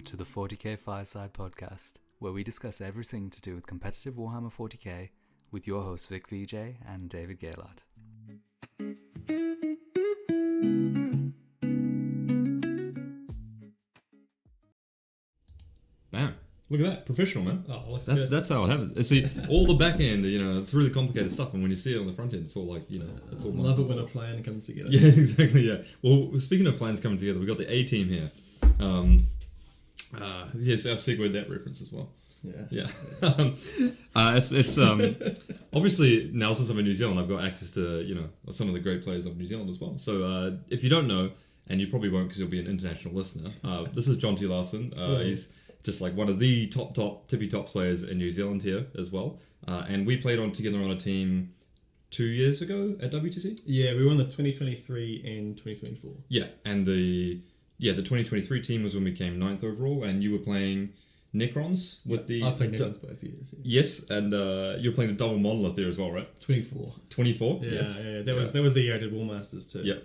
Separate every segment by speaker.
Speaker 1: to the 40k Fireside podcast, where we discuss everything to do with competitive Warhammer 40k with your hosts Vik VJ and David Gaylord.
Speaker 2: Bam. Look at that. Professional, man.
Speaker 3: Oh,
Speaker 2: that's how it happens. See, all the back end, it's really complicated stuff, and when you see it on the front end, it's all like, it's all nice.
Speaker 3: Love it when a plan comes together.
Speaker 2: Yeah, exactly, yeah. Well, speaking of plans coming together, we've got the A team here. Yes, I segued that reference as well. Yeah. It's obviously now since I'm in New Zealand, I've got access to some of the great players of New Zealand as well. So if you don't know, and you probably won't because you'll be an international listener, this is Jonty Larsen. He's just like one of the tippy top players in New Zealand here as well. And we played together on a team 2 years ago at WTC.
Speaker 3: Yeah, we won the 2023 and 2024.
Speaker 2: Yeah, and the 2023 team was when we came 9th overall, and you were playing Necrons with
Speaker 3: I played Necrons both years. Yeah.
Speaker 2: Yes, and you were playing the double monolith there as well, right?
Speaker 3: 24.
Speaker 2: 24?
Speaker 3: Yeah,
Speaker 2: yes.
Speaker 3: yeah. That was the year I did War Masters too.
Speaker 2: Yep.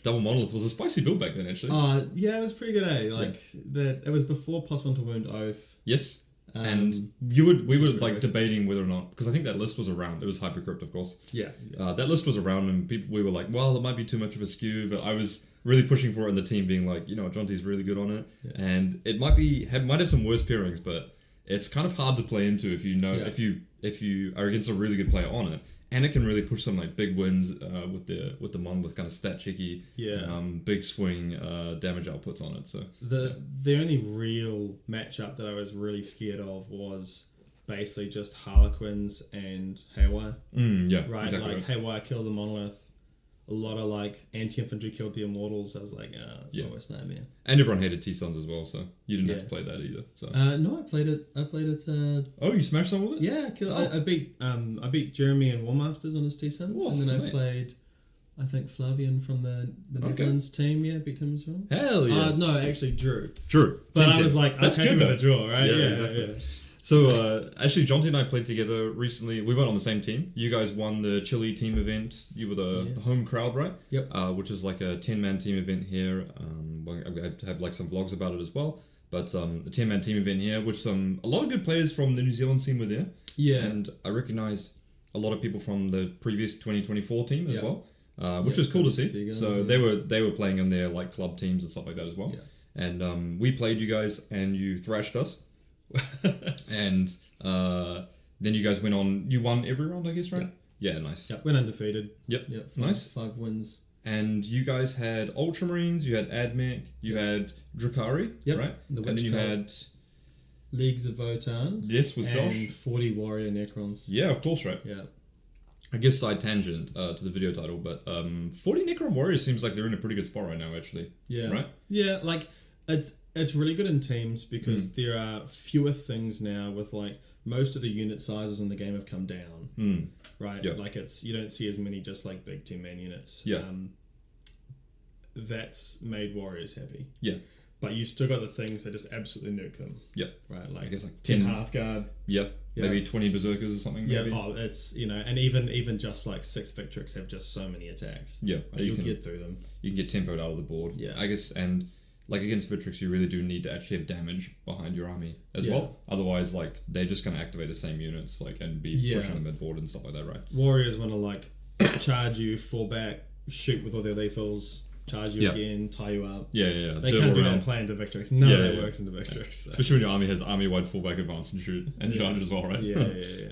Speaker 2: Double monolith was a spicy build back then, actually.
Speaker 3: Yeah, it was pretty good, it was before Plus One to Wound Oath.
Speaker 2: Yes. And we were debating whether or not, because I think that list was around. It was Hypercrypt, of course.
Speaker 3: Yeah.
Speaker 2: That list was around, and we were like, well, it might be too much of a skew, but I was really pushing for it, and the team being like, Jonty's really good on it, and it might have some worse pairings, but it's kind of hard to play into if if you are against a really good player on it, and it can really push some like big wins with the monolith kind of stat checky, big swing damage outputs on it. So
Speaker 3: the only real matchup that I was really scared of was basically just Harlequins and Haywire.
Speaker 2: Right,
Speaker 3: exactly right. Haywire killed the monolith. A lot of anti-infantry killed the immortals. I was like, it's my worst nightmare.
Speaker 2: And everyone hated T-Sons as well, so you didn't have to play that either. So
Speaker 3: no, I played it.
Speaker 2: Oh, you smashed some with it?
Speaker 3: Yeah, I beat Jeremy and War Masters on his T-Sons, and then I played, I think, Flavian from the Netherlands team. Yeah, beat him as well.
Speaker 2: Hell yeah!
Speaker 3: No, actually Drew.
Speaker 2: But
Speaker 3: I was like, that's good with a draw, right? Yeah, exactly.
Speaker 2: So, actually, Jonty and I played together recently. We weren't on the same team. You guys won the Chile team event. You were the home crowd, right?
Speaker 3: Yep.
Speaker 2: Which is like a 10-man team event here. I have some vlogs about it as well. But the 10-man team event here, which a lot of good players from the New Zealand scene were there.
Speaker 3: Yeah.
Speaker 2: And I recognized a lot of people from the previous 2024 team as well, which was cool to see. So they were playing in their club teams and stuff like that as well. Yeah. And we played you guys, and you thrashed us. And then you guys went on. You won every round, I guess, right? Yeah, nice.
Speaker 3: Yep, went undefeated.
Speaker 2: Yep,
Speaker 3: nice. 5 wins.
Speaker 2: And you guys had Ultramarines. You had Admech. You had Drukhari.
Speaker 3: Yep.
Speaker 2: Right.
Speaker 3: And
Speaker 2: then you had
Speaker 3: Leagues of Votan.
Speaker 2: Yes, with Josh.
Speaker 3: And 40 Warrior Necrons.
Speaker 2: Yeah, of course, right.
Speaker 3: Yeah.
Speaker 2: I guess side tangent to the video title, but 40 Necron Warriors seems like they're in a pretty good spot right now, actually.
Speaker 3: Yeah.
Speaker 2: Right.
Speaker 3: Yeah, it's really good in teams because there are fewer things now with most of the unit sizes in the game have come down. Right?
Speaker 2: Yep.
Speaker 3: You don't see as many just big 10-man units.
Speaker 2: Yeah.
Speaker 3: That's made Warriors happy.
Speaker 2: Yeah.
Speaker 3: But you still got the things that just absolutely nuke them.
Speaker 2: Yeah.
Speaker 3: Right?
Speaker 2: I guess
Speaker 3: 10 Hearthguard.
Speaker 2: Yeah. Maybe 20 Berserkers or something.
Speaker 3: Yeah.
Speaker 2: Maybe.
Speaker 3: Oh, it's, and even just 6 Victrix have just so many attacks.
Speaker 2: Yeah.
Speaker 3: You can get through them.
Speaker 2: You can get tempoed out of the board.
Speaker 3: Yeah.
Speaker 2: I guess, and against Victrix, you really do need to actually have damage behind your army as well. Otherwise, they're just going to activate the same units, and be pushing them at board and stuff like that, right?
Speaker 3: Warriors want to, charge you, fall back, shoot with all their lethals, charge you again, tie you up.
Speaker 2: Yeah.
Speaker 3: They can't do that and play into Victrix. None of that works into Victrix. Yeah. So.
Speaker 2: Especially when your army has army-wide fallback advance and shoot and charge as well, right?
Speaker 3: Yeah.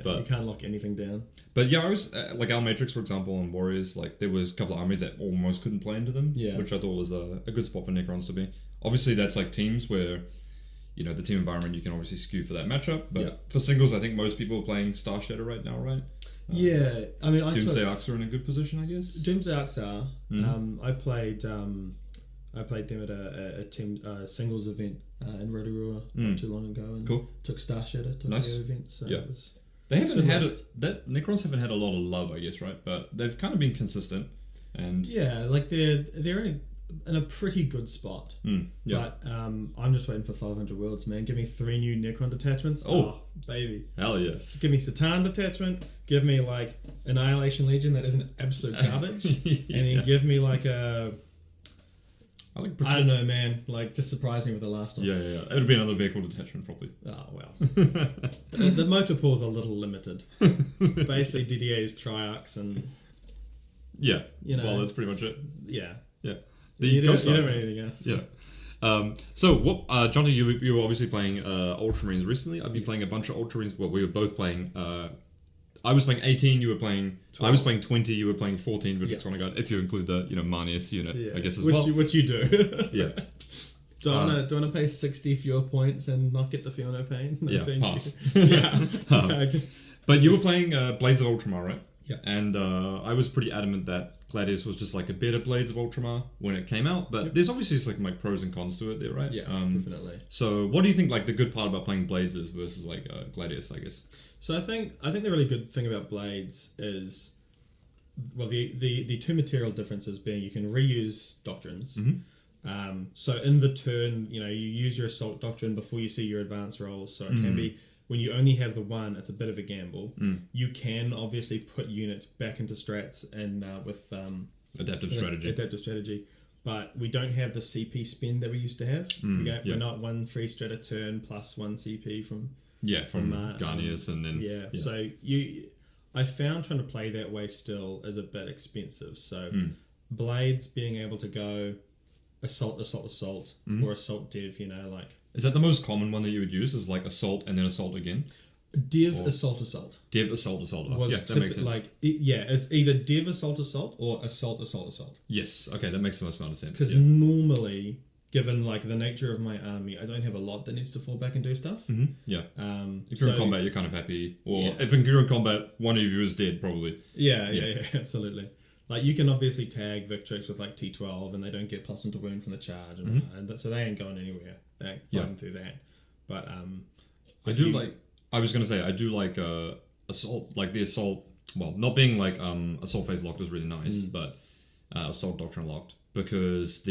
Speaker 2: But
Speaker 3: you can't lock anything down.
Speaker 2: But yeah, I was our Matrix, for example, on Warriors, there was a couple of armies that almost couldn't play into them, which I thought was a good spot for Necrons to be. Obviously, that's teams where, the team environment, you can obviously skew for that matchup. But for singles, I think most people are playing Star Shatter right now, right?
Speaker 3: I mean,
Speaker 2: Doomsday Arcs are in a good position, I guess.
Speaker 3: Doomsday Arcs are. I played them at a team singles event in Rotorua not too long ago, and took Star Shatter to the event. So it was.
Speaker 2: They haven't had that Necrons haven't had a lot of love, I guess, right? But they've kind of been consistent, and
Speaker 3: they're in a pretty good spot. But I'm just waiting for 500 worlds, man. Give me 3 new Necron detachments. Oh baby,
Speaker 2: hell yeah!
Speaker 3: Give me Satan detachment. Give me Annihilation Legion that isn't absolute garbage, and then give me
Speaker 2: I
Speaker 3: don't know, man. Like, just surprised me with the last one.
Speaker 2: Yeah. It would be another vehicle detachment, probably.
Speaker 3: Oh, well. the motor pool's a little limited. Basically, DDA's Triarchs and...
Speaker 2: Yeah. Well, that's pretty much it.
Speaker 3: Yeah.
Speaker 2: You
Speaker 3: don't have anything else.
Speaker 2: Yeah. So, what, Jonty, you were obviously playing Ultramarines recently. I've been playing a bunch of Ultramarines. Well, we were both playing... I was playing 18, you were playing... 12. I was playing 20, you were playing 14 with Exonic Guard, if you include the, Manius unit, I guess, as well.
Speaker 3: Which you do.
Speaker 2: Yeah.
Speaker 3: Do I want to pay 60 fewer points and not get the Fiona pain? No,
Speaker 2: pass.
Speaker 3: Yeah.
Speaker 2: But you were playing Blades of Ultramar, right?
Speaker 3: Yeah.
Speaker 2: And I was pretty adamant that Gladius was just like a better Blades of Ultramar when it came out, but there's obviously just like pros and cons to it there, right?
Speaker 3: Yeah, definitely.
Speaker 2: So what do you think like the good part about playing Blades is versus like Gladius, I guess?
Speaker 3: So I think the really good thing about Blades is, well, the two material differences being you can reuse doctrines.
Speaker 2: Mm-hmm.
Speaker 3: So in the turn, you use your assault doctrine before you see your advance rolls. So it can be, when you only have the one, it's a bit of a gamble. You can obviously put units back into strats and with
Speaker 2: adaptive
Speaker 3: strategy. But we don't have the CP spend that we used to have. We're not one free strat a turn plus one CP from
Speaker 2: Gladius and then
Speaker 3: So I found trying to play that way still is a bit expensive. So Blades being able to go assault, or assault dev,
Speaker 2: Is that the most common one that you would use? Is like assault and then assault again?
Speaker 3: Dev assault.
Speaker 2: Dev assault. Oh, yeah, that makes sense.
Speaker 3: It's either dev assault or assault.
Speaker 2: Yes, okay, that makes the most amount of sense.
Speaker 3: Because normally, given like the nature of my army, I don't have a lot that needs to fall back and do stuff.
Speaker 2: Yeah. If you're in combat, you're kind of happy. Or if you're in combat, one of you is dead, probably.
Speaker 3: Yeah, absolutely. Like, you can obviously tag Victrix with like T12 and they don't get +1 to wound from the charge, and so they ain't going anywhere. They're fighting through that. But
Speaker 2: I do like assault, like the assault. Well, not being like assault phase locked is really nice, but assault doctrine locked, because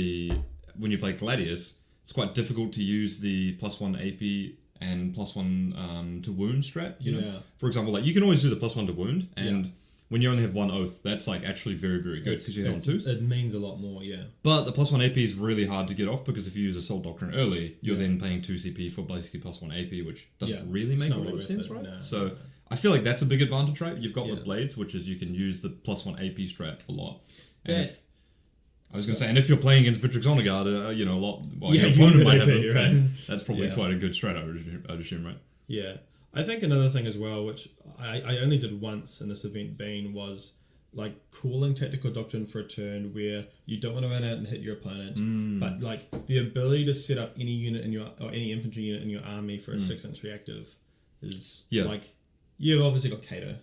Speaker 2: when you play Gladius, it's quite difficult to use the +1 AP and +1 to wound strat. You know, for example, like you can always do the +1 to wound, and when you only have one oath, that's like actually very, very good because you hit on twos.
Speaker 3: It means a lot more,
Speaker 2: But the +1 AP is really hard to get off, because if you use Assault Doctrine early, you're then paying 2 CP for basically +1 AP, which doesn't really make a lot of sense, right? No, so I feel like that's a big advantage, right? You've got with Blades, which is you can use the +1 AP strat a lot. And and if you're playing against Victrix Honor Guard, a lot, your opponent might have it, right? That's probably quite a good strat, I'd assume, right?
Speaker 3: Yeah. I think another thing as well, which I only did once in this event was like calling Tactical Doctrine for a turn where you don't want to run out and hit your opponent, but like the ability to set up any unit or any infantry unit in your army for a 6-inch reactive is like, you've obviously got Kato,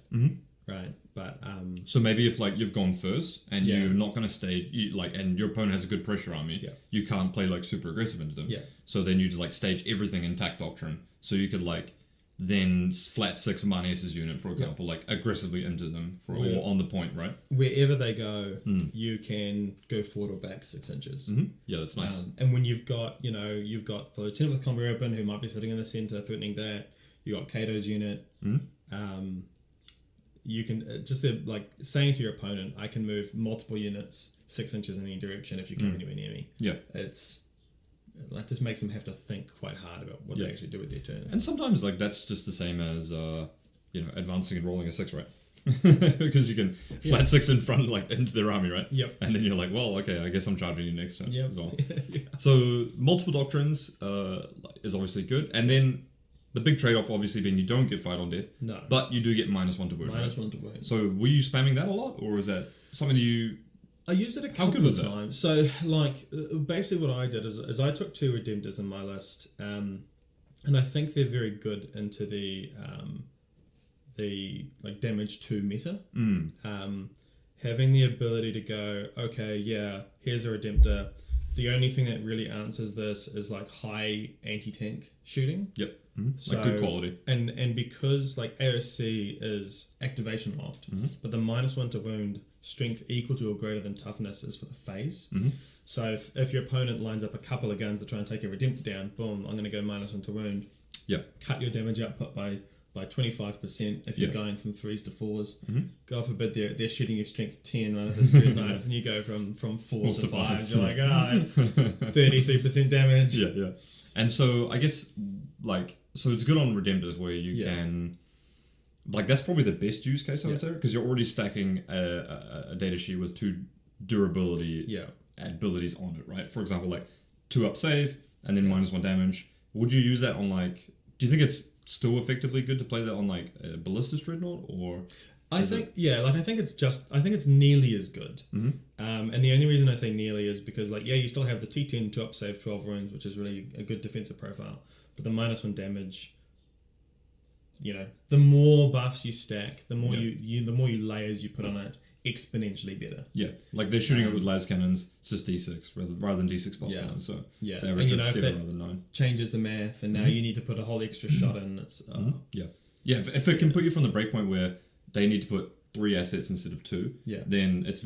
Speaker 3: right? But
Speaker 2: so maybe if like you've gone first and you're not going to stage, and your opponent has a good pressure army, you can't play like super aggressive into them. So then you just like stage everything in Tac Doctrine, so you could like then flat 6 Manius' unit, for example, like aggressively into them or on the point, right?
Speaker 3: Wherever they go, you can go forward or back 6 inches.
Speaker 2: Yeah, that's nice.
Speaker 3: And when you've got the Lieutenant with Combi Open who might be sitting in the center threatening that, you got Kato's unit. You can just like saying to your opponent, I can move multiple units 6 inches in any direction if you come anywhere near me. Yeah, that just makes them have to think quite hard about what they actually do with their turn.
Speaker 2: And sometimes like that's just the same as advancing and rolling a 6, right? Because you can flat 6 in front, like into their army, right?
Speaker 3: Yep.
Speaker 2: And then you're like, well, okay, I guess I'm charging you next turn as well. So multiple doctrines is obviously good, and then the big trade-off obviously being you don't get fight on death.
Speaker 3: No.
Speaker 2: But you do get -1 to wound.
Speaker 3: -1 to wound.
Speaker 2: So were you spamming that a lot, or is that something you?
Speaker 3: I used it a couple of times. So, like, basically what I did is I took 2 Redemptors in my list, and I think they're very good into the like damage 2 meta. Having the ability to go, okay, here's a Redemptor. The only thing that really answers this is like high anti-tank shooting.
Speaker 2: Yep. So, like good quality.
Speaker 3: And because like AOC is activation locked, but the -1 to wound strength equal to or greater than toughness is for the phase. So if your opponent lines up a couple of guns to try and take a Redemptor down, boom, I'm going to go -1 to wound.
Speaker 2: Yeah.
Speaker 3: Cut your damage output by by 25% if you're going from 3s to 4s.
Speaker 2: Mm-hmm.
Speaker 3: God forbid they're shooting your strength 10 one of his dreadnoughts and you go from 4s to 5s. You're like, that's 33% damage.
Speaker 2: Yeah. And so I guess so it's good on Redemptors where you can, that's probably the best use case I would say, because you're already stacking a data sheet with 2 durability abilities on it, right? For example, 2 up save and then -1 damage. Would you use that on do you think it's still effectively good to play that on a Ballistus Dreadnought, or?
Speaker 3: I think it's nearly as good.
Speaker 2: Mm-hmm.
Speaker 3: And the only reason I say nearly is because you still have the T10 2 up save 12 wounds, which is really a good defensive profile. But the -1 damage, the more buffs you stack, the more the more layers you put on it, exponentially better.
Speaker 2: Yeah, they're shooting it with las cannons, it's just D6 rather than D6 plus 1. So it's average of 7 rather than 9.
Speaker 3: Changes the math, and now you need to put a whole extra shot in. It's
Speaker 2: if it can put you from the breakpoint where they need to put 3 assets instead of 2, then it's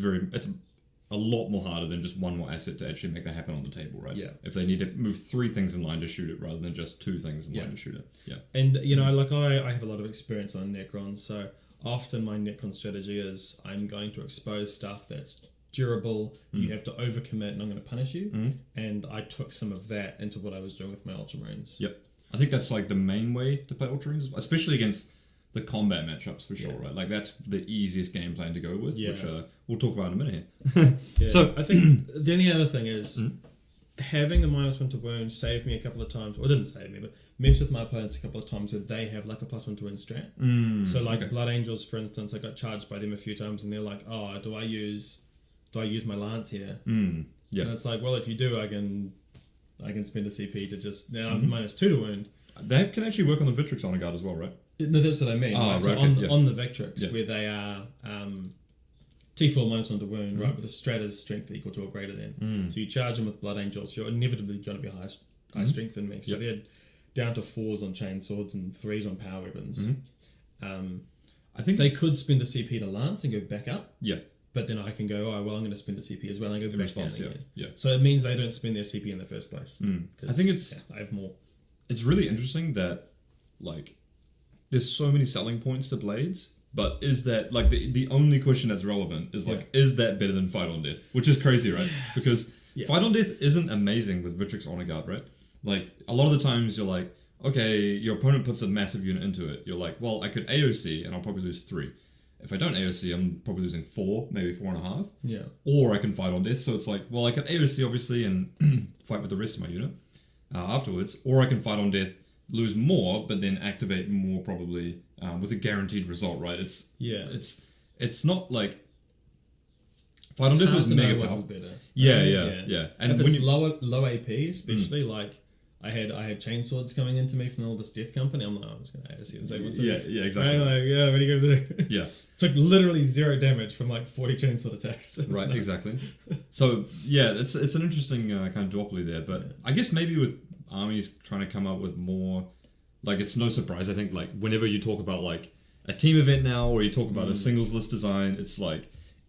Speaker 2: a lot more harder than just 1 more asset to actually make that happen on the table, right?
Speaker 3: Yeah.
Speaker 2: If they need to move 3 things in line to shoot it rather than just 2 things in line to shoot it. Yeah.
Speaker 3: And I have a lot of experience on Necrons, so often my Necron strategy is I'm going to expose stuff that's durable, you have to overcommit, and I'm going to punish you. And I took some of that into what I was doing with my Ultramarines.
Speaker 2: Yep. I think that's the main way to play Ultramarines, especially against the combat matchups for sure, right? That's the easiest game plan to go with, which we'll talk about in a minute here. So
Speaker 3: I think the only other thing is having the -1 to wound saved me a couple of times, or didn't save me, but messed with my opponents a couple of times where they have a +1 to wound strat. So Blood Angels, for instance, I got charged by them a few times and they're like, oh, do I use my lance here?
Speaker 2: Yeah.
Speaker 3: And it's like, well, if you do, I can spend a CP to just, now I'm -2 to wound.
Speaker 2: That can actually work on the Victrix Honor Guard as well, right?
Speaker 3: No, that's what I mean.
Speaker 2: Oh,
Speaker 3: right? So on the Victrix, where they are T4 -1 to wound, right, with the Strata's strength equal to or greater than. So you charge them with Blood Angels, you're inevitably going to be high strength than me. So they're down to 4s on chain swords and 3s on power weapons. I think they could spend a CP to lance and go back up.
Speaker 2: Yeah.
Speaker 3: But then I can go, oh, well, I'm going to spend a CP as well and go back down again.
Speaker 2: Yeah.
Speaker 3: So it means they don't spend their CP in the first place.
Speaker 2: I think it's...
Speaker 3: I have more.
Speaker 2: It's really interesting that, there's so many selling points to Blades, but is that, the only question that's relevant is, is that better than Fight on Death? Which is crazy, right? Because Fight on Death isn't amazing with Victrix Honor Guard, right? A lot of the times you're like, okay, your opponent puts a massive unit into it. You're like, well, I could AOC and I'll probably lose 3. If I don't AOC, I'm probably losing 4, maybe 4.5.
Speaker 3: Yeah.
Speaker 2: Or I can Fight on Death, so it's like, well, I could AOC, obviously, and fight with the rest of my unit afterwards. Or I can Fight on Death, lose more, but then activate more probably with a guaranteed result, right? It's not Fight on Death was mega powerful.
Speaker 3: Better.
Speaker 2: Yeah.
Speaker 3: And if it's low AP, especially I had chainswords coming into me from all this death company. I'm like, I'm just gonna AOC and save one.
Speaker 2: Yeah, exactly.
Speaker 3: What are you gonna do?
Speaker 2: Yeah,
Speaker 3: took literally 0 damage from 40 chainsword attacks.
Speaker 2: Right, nuts. Exactly. So yeah, it's an interesting kind of duopoly there. But I guess maybe with armies trying to come up with more, it's no surprise. I think whenever you talk about a team event now, or you talk about a singles list design, it's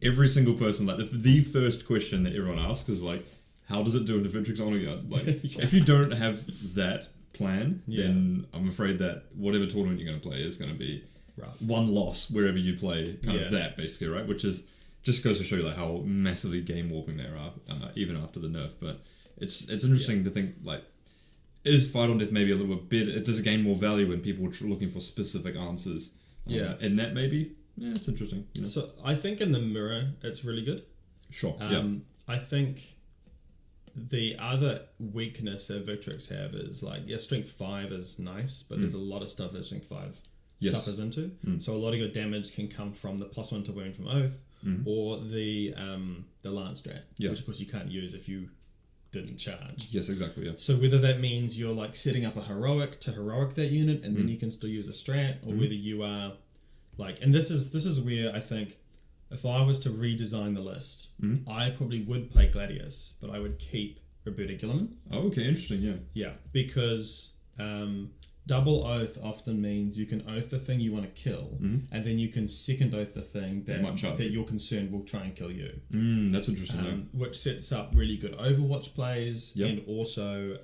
Speaker 2: every single person the first question that everyone asks is how does it do in the Victrix Honor Guard? If you don't have that plan, then I'm afraid that whatever tournament you're going to play is going to be
Speaker 3: rough.
Speaker 2: One loss wherever you play, kind of that basically, right? Which is just goes to show you how massively game warping they are, even after the nerf. But it's interesting to think is Fight on Death maybe a little bit? Does it gain more value when people are looking for specific answers? And that maybe it's interesting.
Speaker 3: So I think in the mirror it's really good.
Speaker 2: Sure.
Speaker 3: I think the other weakness that Victrix have is strength 5 is nice, but there's a lot of stuff that strength 5 suffers into. So a lot of your damage can come from the +1 to wound from Oath or the Lance strat, which of course you can't use if you didn't charge.
Speaker 2: Yes, exactly. Yeah.
Speaker 3: So whether that means you're setting up a heroic to heroic that unit and then you can still use a strat, or whether you are and this is where I think if I was to redesign the list, I probably would play Gladius, but I would keep Roberta Gilman.
Speaker 2: Oh, okay, interesting, yeah.
Speaker 3: Yeah, because double oath often means you can oath the thing you want to kill, and then you can second oath the thing that you're concerned will try and kill you.
Speaker 2: That's interesting,
Speaker 3: which sets up really good Overwatch plays, and also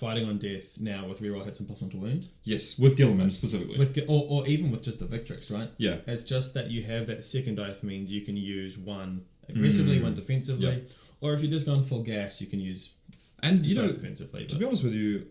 Speaker 3: fighting on death now with reroll hits and +1 to wound.
Speaker 2: Yes, with Gilman specifically.
Speaker 3: Or even with just the Victrix, right?
Speaker 2: Yeah.
Speaker 3: It's just that you have that second oath means you can use one aggressively, one defensively. Or if you're just going full gas, you can use defensively.
Speaker 2: To be honest with you,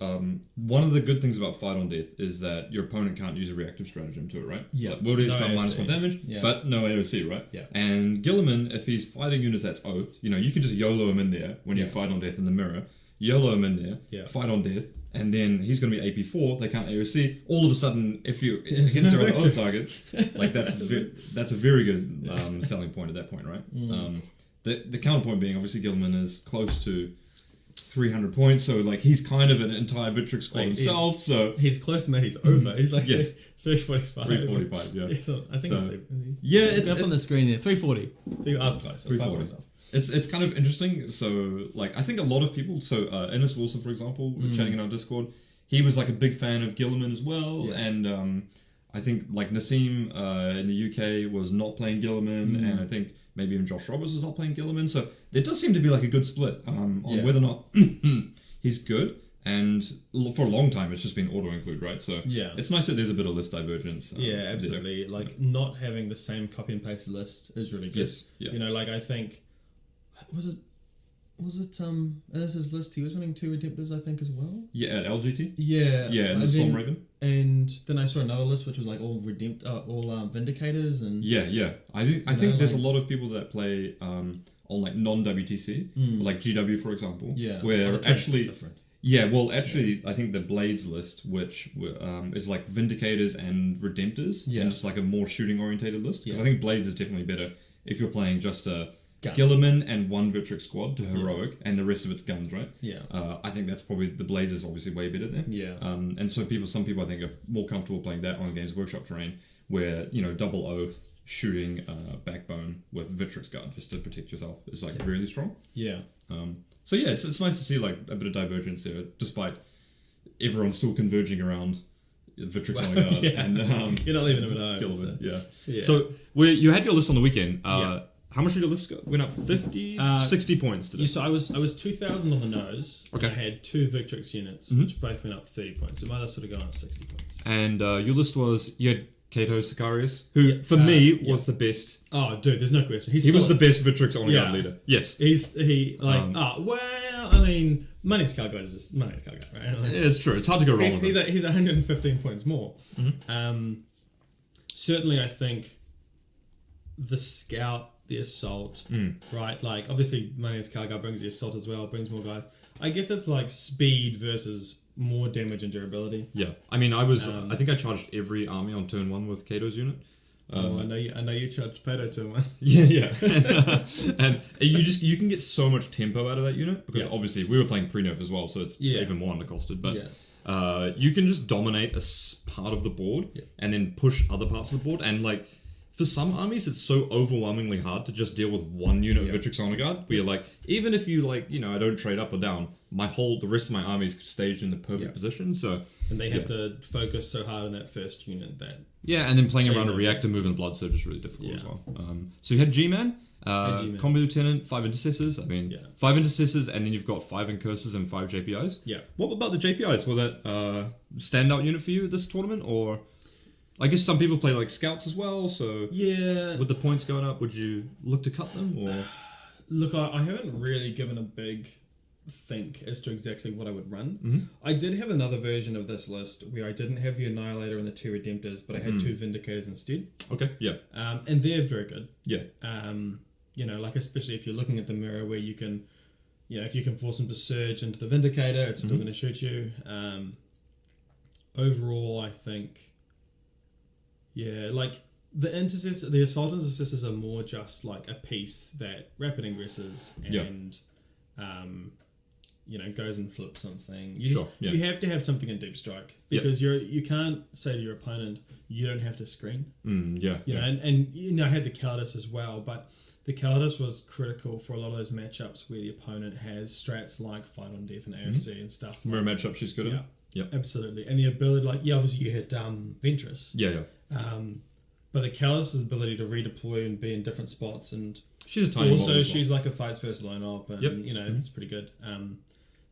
Speaker 2: one of the good things about Fight on Death is that your opponent can't use a reactive stratagem to it, right?
Speaker 3: Yeah.
Speaker 2: So, will just
Speaker 3: No
Speaker 2: got
Speaker 3: AOC.
Speaker 2: -1 damage, but no AOC, right?
Speaker 3: Yeah.
Speaker 2: And Gilman, if he's fighting units that's oath, you can just YOLO him in there when you fight on death in the mirror. YOLO him in there, fight on death, and then he's going to be AP4. They can't AOC. All of a sudden, if you against their other oath target, like that's a very good selling point at that point, right? The counterpoint being obviously Gilman is close to 300 points, so like he's kind of an entire Victrix squad himself. So
Speaker 3: he's close and that he's over. He's like 345.
Speaker 2: 345, yeah.
Speaker 3: I think
Speaker 2: it's
Speaker 3: up on the screen there. 340. That's close. That's 5 points off.
Speaker 2: It's kind of interesting. So like I think a lot of people. So Ennis Wilson, for example, chatting in our Discord, he was like a big fan of Gilman as well, and I think like Nassim in the UK was not playing Gilman, and I think maybe even Josh Roberts was not playing Gilman. So there does seem to be like a good split on whether or not he's good. And for a long time, it's just been auto-include, right? So it's nice that there's a bit of list divergence.
Speaker 3: Absolutely. Like not having the same copy and paste list is really good.
Speaker 2: Yes. Yeah.
Speaker 3: Like I think was it Ennis's list? He was running 2 Redemptors, I think, as well.
Speaker 2: Yeah, at LGT.
Speaker 3: Yeah.
Speaker 2: Yeah, and the Storm Raven.
Speaker 3: And then I saw another list which was like all Vindicators and
Speaker 2: I think there's a lot of people that play on like non-WTC, like GW for example.
Speaker 3: Yeah.
Speaker 2: Where actually
Speaker 3: different.
Speaker 2: Yeah, well, actually, I think the Blades list, which is like Vindicators and Redemptors, and just like a more shooting-orientated list. Because I think Blades is definitely better if you're playing just a Gilliman and 1 Victrix squad to Heroic, and the rest of it's guns, right?
Speaker 3: Yeah.
Speaker 2: I think that's probably, the Blades is obviously way better there.
Speaker 3: Yeah.
Speaker 2: And so some people I think are more comfortable playing that on Games Workshop terrain, where, double oath, shooting backbone with Victrix guard, just to protect yourself, is like really strong.
Speaker 3: Yeah.
Speaker 2: So yeah, it's nice to see like a bit of divergence there, despite everyone still converging around Victrix on the guard, and
Speaker 3: you're not leaving them at home.
Speaker 2: Gilman, So you had your list on the weekend. How much did your list go? Went up 50, 60 points today.
Speaker 3: So I was 2,000 on the nose.
Speaker 2: Okay.
Speaker 3: And I had 2 Victrix units, which both went up 30 points. So my list would have gone up 60 points.
Speaker 2: And your list was, you had Kato Sicarius, who for me was the best.
Speaker 3: Oh, dude, there's no question.
Speaker 2: He was the best Victrix on guard leader. Yes.
Speaker 3: Money Scar guy is just Money Scar guy, right? Like,
Speaker 2: it's true. It's hard to go wrong with him.
Speaker 3: He's 115 points more. Certainly, I think the Scout, the Assault, right? Like, obviously, Money Scar guy brings the Assault as well, brings more guys. I guess it's like speed versus more damage and durability.
Speaker 2: Yeah, I mean, I think I charged every army on turn 1 with Kato's unit.
Speaker 3: I know you charged Pato turn 1.
Speaker 2: Yeah. and you can get so much tempo out of that unit because obviously we were playing pre-nerf as well, so it's even more undercosted. But you can just dominate a part of the board and then push other parts of the board, and like. For some armies, it's so overwhelmingly hard to just deal with one unit of Victrix Honor Guard, where you're like, even if you I don't trade up or down, the rest of my army is staged in the perfect position, so... And
Speaker 3: they have to focus so hard on that first unit that...
Speaker 2: Yeah, and then playing around a reactor move and Blood Surge is really difficult as well. So you had Gman, Combi Lieutenant, 5 Intercessors, 5 Intercessors, and then you've got 5 Incursors and 5 JPIs.
Speaker 3: Yeah.
Speaker 2: What about the JPIs? Were that standout unit for you this tournament, or... I guess some people play like scouts as well, so with the points going up, would you look to cut them, or?
Speaker 3: Look, I haven't really given a big think as to exactly what I would run. I did have another version of this list where I didn't have the Annihilator and the 2 Redemptors, but I had 2 Vindicators instead.
Speaker 2: Okay, yeah.
Speaker 3: And they're very good.
Speaker 2: Yeah.
Speaker 3: Like especially if you're looking at the mirror where you can, if you can force them to surge into the Vindicator, it's still going to shoot you. Overall, I think... Yeah, like the Assault Intercessors are more just like a piece that rapid ingresses and, goes and flips something. You have to have something in Deep Strike because you can't say to your opponent, you don't have to screen. And I had the Gladius as well, but the Gladius was critical for a lot of those matchups where the opponent has strats like Fight on Death and AOC and stuff.
Speaker 2: Mirror matchup she's good at.
Speaker 3: Yeah, absolutely. And the ability, obviously you had Ventress.
Speaker 2: Yeah.
Speaker 3: But the Gladius' ability to redeploy and be in different spots, and
Speaker 2: she's a tiny
Speaker 3: also she's like a fights first line up, and it's pretty good.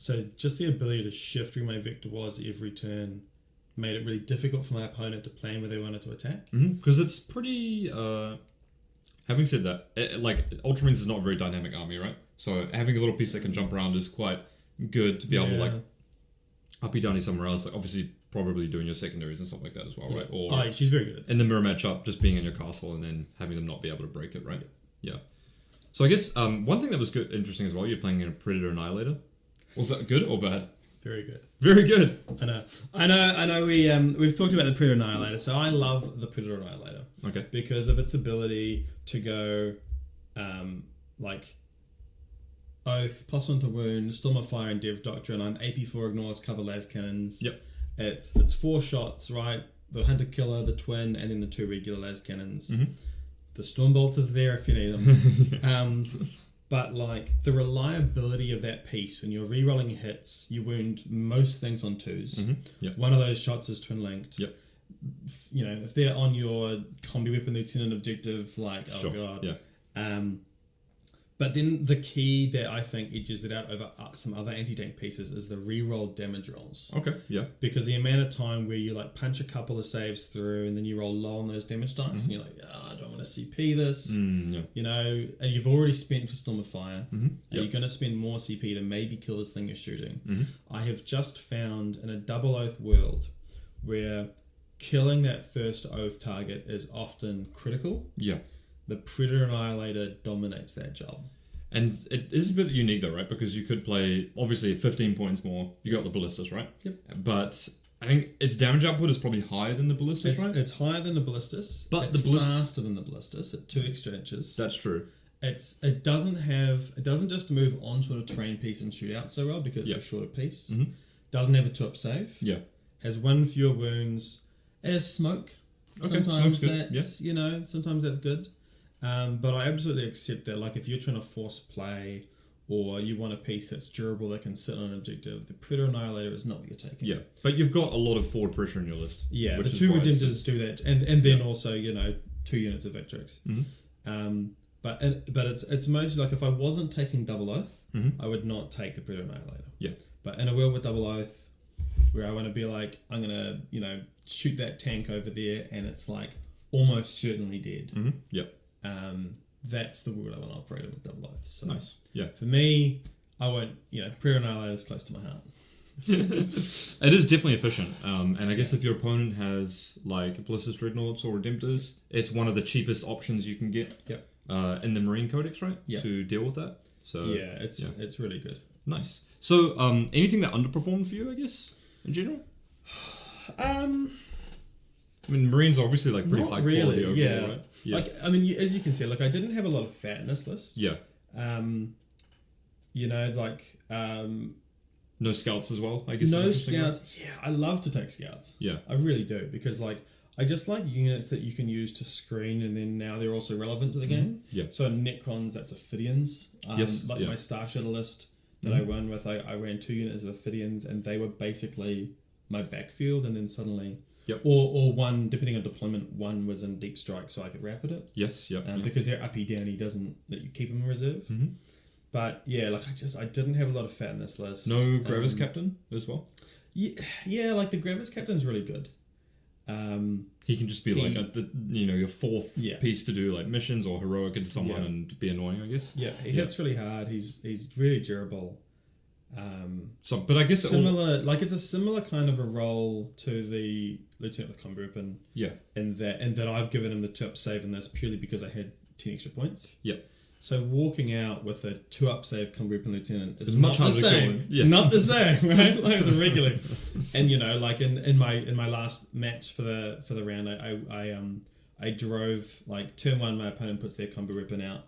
Speaker 3: So just the ability to shift where my vector was every turn made it really difficult for my opponent to plan where they wanted to attack.
Speaker 2: Because it's pretty... having said that, Ultramarines is not a very dynamic army, right? So having a little piece that can jump around is quite good to be able to like uppy downy somewhere else. Like obviously, probably doing your secondaries and stuff like that as well, right? Or
Speaker 3: she's very good.
Speaker 2: In the mirror matchup, just being in your castle and then having them not be able to break it, right? Yeah. So I guess one thing that was interesting as well, you're playing in a Predator Annihilator. Was that good or bad?
Speaker 3: Very good.
Speaker 2: Very good.
Speaker 3: I know. We've talked about the Predator Annihilator, so I love the Predator Annihilator.
Speaker 2: Okay.
Speaker 3: Because of its ability to go, like Oath, +1 to wound, Storm of Fire, and Dev Doctrine. I'm AP4 ignores cover las cannons.
Speaker 2: Yep.
Speaker 3: It's 4 shots, right? The Hunter Killer, the Twin, and then the 2 regular las cannons.
Speaker 2: Mm-hmm.
Speaker 3: The Stormbolt is there if you need them. But like the reliability of that piece, when you're re-rolling hits, you wound most things on 2s.
Speaker 2: Mm-hmm. Yep.
Speaker 3: One of those shots is twin linked.
Speaker 2: Yep.
Speaker 3: You know, if they're on your combi weapon lieutenant objective, like
Speaker 2: sure.
Speaker 3: oh god.
Speaker 2: Yeah.
Speaker 3: But then the key that I think edges it out over some other anti-tank pieces is the re-roll damage rolls.
Speaker 2: Okay. Yeah.
Speaker 3: Because the amount of time where you like punch a couple of saves through and then you roll low on those damage dice and you're like, I don't want to CP this.
Speaker 2: Yeah.
Speaker 3: You know, and you've already spent for Storm of Fire.
Speaker 2: Mm-hmm.
Speaker 3: And you're going to spend more CP to maybe kill this thing you're shooting.
Speaker 2: Mm-hmm.
Speaker 3: I have just found in a double Oath world where killing that first Oath target is often critical.
Speaker 2: Yeah.
Speaker 3: The Predator Annihilator dominates that job.
Speaker 2: And it is a bit unique though, right? Because you could play, obviously, 15 points more. You got the Ballistas, right?
Speaker 3: Yep.
Speaker 2: But I think its damage output is probably higher than the Ballistas, right?
Speaker 3: It's higher than the Ballistas.
Speaker 2: But
Speaker 3: it's
Speaker 2: the Ballistas...
Speaker 3: faster than the Ballistas at 2 extra inches.
Speaker 2: That's true.
Speaker 3: It doesn't just move onto a terrain piece and shoot out so well because it's a shorter piece.
Speaker 2: Mm-hmm.
Speaker 3: Doesn't have a 2-up save.
Speaker 2: Yeah.
Speaker 3: Has 1 fewer wounds. Has smoke.
Speaker 2: Okay,
Speaker 3: sometimes
Speaker 2: good.
Speaker 3: that's sometimes that's good. But I absolutely accept that. Like if you're trying to force play, or you want a piece that's durable that can sit on an objective, the Predator Annihilator is not what you're taking.
Speaker 2: Yeah, but you've got a lot of forward pressure in your list.
Speaker 3: Yeah, the 2 Redemptors do that, and then also 2 units of Victrix.
Speaker 2: Mm-hmm.
Speaker 3: But it's mostly like if I wasn't taking double Oath,
Speaker 2: mm-hmm.
Speaker 3: I would not take the Predator Annihilator.
Speaker 2: Yeah.
Speaker 3: But in a world with double Oath, where I want to be like, I'm gonna shoot that tank over there, and it's like almost certainly dead.
Speaker 2: Mm-hmm. Yep.
Speaker 3: That's the world I want to operate in with double Oath. So
Speaker 2: nice. Yeah.
Speaker 3: For me, I won't. Predator Annihilator is close to my heart.
Speaker 2: It is definitely efficient, and I guess if your opponent has like Ballistas Dreadnoughts or Redemptors, it's one of the cheapest options you can get.
Speaker 3: Yep.
Speaker 2: In the Marine Codex, right?
Speaker 3: Yep.
Speaker 2: To deal with that. So
Speaker 3: it's really good.
Speaker 2: Nice. So, anything that underperformed for you, I guess, in general? I mean, Marines are obviously like pretty high quality overall, right?
Speaker 3: Yeah. Like, I mean, as you can see, like I didn't have a lot of fat in this list.
Speaker 2: Yeah. No scouts as well, I guess.
Speaker 3: No scouts. Right? Yeah, I love to take scouts.
Speaker 2: Yeah.
Speaker 3: I really do, because like I just like units that you can use to screen, and then now they're also relevant to the game.
Speaker 2: Yeah.
Speaker 3: So Necrons, that's Ophidians. My Star Shadow list that I won with, I ran 2 units of Ophidians, and they were basically my backfield, and then suddenly...
Speaker 2: Yep.
Speaker 3: Or one, depending on deployment, one was in Deep Strike, so I could rapid it.
Speaker 2: Yes, yep.
Speaker 3: Because they're uppy downy, doesn't let you keep them in reserve.
Speaker 2: Mm-hmm.
Speaker 3: But yeah, like I didn't have a lot of fat in this list.
Speaker 2: No Gravis Captain as well?
Speaker 3: Yeah, like the Gravis Captain's really good.
Speaker 2: He can just be like your fourth piece to do like missions or heroic into someone and be annoying, I guess.
Speaker 3: Yeah, he hits really hard. He's really durable.
Speaker 2: But I guess
Speaker 3: it's a similar kind of a role to the Lieutenant with Combi Weapon.
Speaker 2: Yeah.
Speaker 3: In that I've given him the 2-up save in this purely because I had 10 extra points.
Speaker 2: Yeah.
Speaker 3: So walking out with a 2-up save Combi Weapon Lieutenant is
Speaker 2: much
Speaker 3: not the
Speaker 2: harder
Speaker 3: same.
Speaker 2: to yeah.
Speaker 3: It's not the same, right? Like it's a regular. And like in my last match for the round, I drove like turn 1, my opponent puts their Combi Weapon out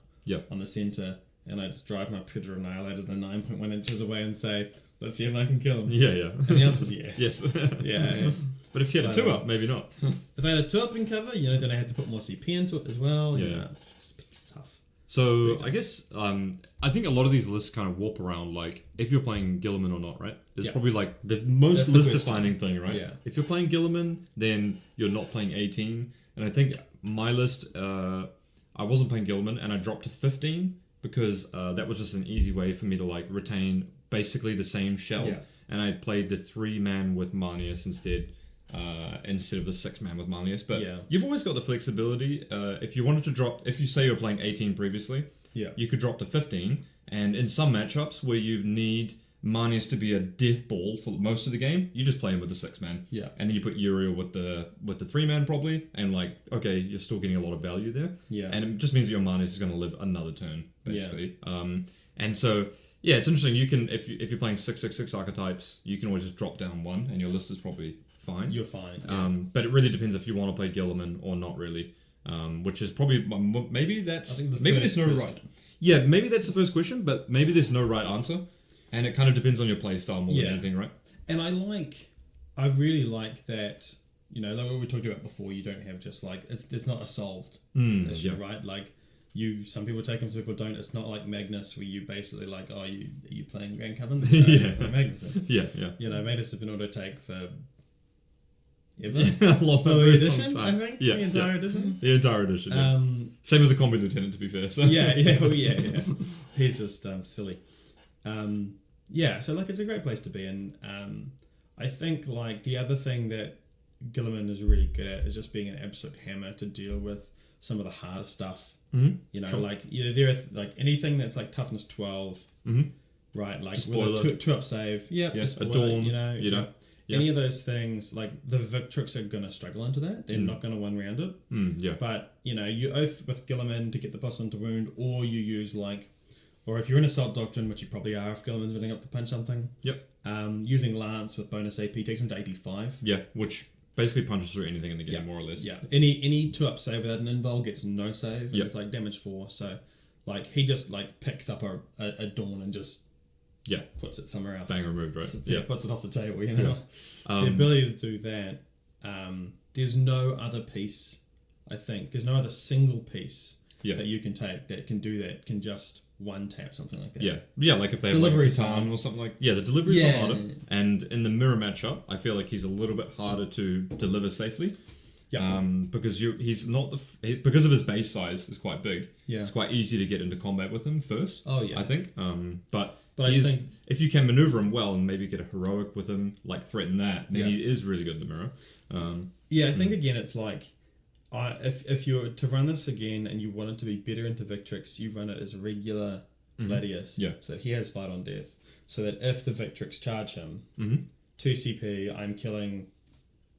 Speaker 3: on the center. And I just drive my Predator Annihilator to 9.1 inches away and say, let's see if I can kill him.
Speaker 2: Yeah, yeah.
Speaker 3: And the answer was yes.
Speaker 2: Yes.
Speaker 3: Yeah.
Speaker 2: But if you had a 2-up, maybe not.
Speaker 3: If I had a 2-up in cover, then I had to put more CP into it as well.
Speaker 2: Yeah.
Speaker 3: It's tough.
Speaker 2: So I guess I think a lot of these lists kind of warp around like if you're playing Gilman or not, right? It's probably like the most list-defining thing, right?
Speaker 3: Yeah.
Speaker 2: If you're playing Gilman, then you're not playing 18. And I think my list, I wasn't playing Gilman and I dropped to 15. Because that was just an easy way for me to like retain basically the same shell, and I played the 3-man with Marneus instead of the 6-man with Marneus. But you've always got the flexibility. If you wanted to drop, if you say you're playing 18 previously, you could drop to 15, and in some matchups where you need Marneus to be a death ball for most of the game, you just play him with the 6-man.
Speaker 3: Yeah.
Speaker 2: And then you put Uriel with the 3-man probably, and like, okay, you're still getting a lot of value there.
Speaker 3: Yeah.
Speaker 2: And it just means that your Marneus is going to live another turn, basically. And so, yeah, it's interesting. You can, if you're playing 6/6/6 archetypes, you can always just drop down 1, and your list is probably fine.
Speaker 3: You're fine.
Speaker 2: But it really depends if you want to play Gilman or not really. Which is probably, maybe that's, maybe there's no right. Yeah, maybe that's the first question, but maybe there's no right answer. And it kind of depends on your playstyle more than anything, right?
Speaker 3: And I really like that, you know, like what we talked about before, you don't have just like, it's not a solved issue, right? Like, some people take them, some people don't. It's not like Magnus where you basically like, are you playing Grand Coven? Magnus.
Speaker 2: Yeah.
Speaker 3: You know, Magnus has been auto-take for ever.
Speaker 2: For
Speaker 3: the edition, I think.
Speaker 2: Yeah,
Speaker 3: the entire edition.
Speaker 2: The entire edition. Same with the Combat Lieutenant, to be fair. So.
Speaker 3: Yeah. He's just silly. So like it's a great place to be, and I think like the other thing that Gilman is really good at is just being an absolute hammer to deal with some of the harder stuff.
Speaker 2: Mm-hmm.
Speaker 3: You know, like there are like anything that's like toughness 12, right? Like with a 2-up save,
Speaker 2: a dawn,
Speaker 3: you know. Any of those things, like the Victrix are gonna struggle into that. They're not gonna one-round it. But you know, you oath with Gilman to get the boss onto wound, or you use like. Or if you're in Assault Doctrine, which you probably are if Gilman's running up to punch something. Using Lance with bonus AP takes him to 85.
Speaker 2: Yeah, which basically punches through anything in the game, more or less.
Speaker 3: Yeah. Any 2-up save without an invul gets no save. And it's like damage 4. So like he just like picks up a Dawn and just puts it somewhere else.
Speaker 2: Bang removed, right?
Speaker 3: Puts it off the table, you know. The ability to do that, there's no other piece, I think. There's no other single piece that you can take that can do that, can just one-tap something like that.
Speaker 2: Yeah, like if they have
Speaker 3: delivery
Speaker 2: like
Speaker 3: time
Speaker 2: or something like... Yeah, the delivery's a lot harder. And in the mirror matchup, I feel like he's a little bit harder to deliver safely. Because he's not because of his base size is quite big. It's quite easy to get into combat with him first. I think. But I think if you can maneuver him well and maybe get a heroic with him, like threaten that, then he is really good in the mirror.
Speaker 3: I think again it's like if you're to run this again and you want it to be better into Victrix, you run it as a regular Gladius, so that he has fight on death, so that if the Victrix charge him, 2 CP, I'm killing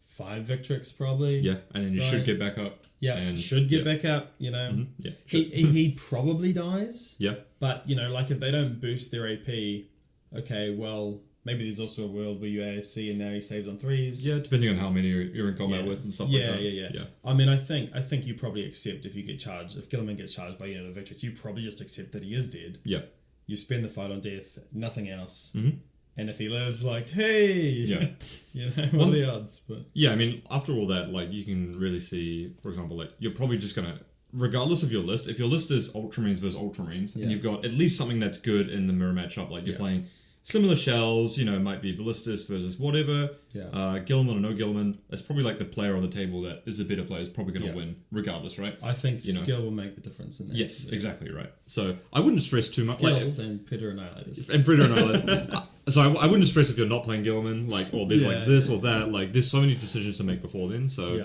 Speaker 3: 5 Victrix probably.
Speaker 2: And then you should get back up.
Speaker 3: And should get back up. You know, he probably dies. But you know, like if they don't boost their AP, okay, well. Maybe there's also a world where you ASC and now he saves on 3s.
Speaker 2: Depending on how many you're in combat with and stuff like that.
Speaker 3: I mean, I think you probably accept if you get charged, if Gilman gets charged by Unit of Victrix, you probably just accept that he is dead. You spend the fight on death, nothing else. And if he lives, like, hey! You know, what are the odds? But
Speaker 2: I mean, after all that, like, you can really see, for example, like, you're probably just going to, regardless of your list, if your list is Ultramrines versus Ultramrines, and you've got at least something that's good in the mirror matchup, like you're playing similar shells, you know, it might be Ballistus versus whatever. Gilman or no Gilman. It's probably like the player on the table that is a better player is probably going to win, regardless, right?
Speaker 3: I think skill will make the difference in that.
Speaker 2: Yes, exactly right. So I wouldn't stress too much.
Speaker 3: Skills and Predator Annihilators.
Speaker 2: So I wouldn't stress if you're not playing Gilman, like, or there's like this or that. Like, there's so many decisions to make before then. So,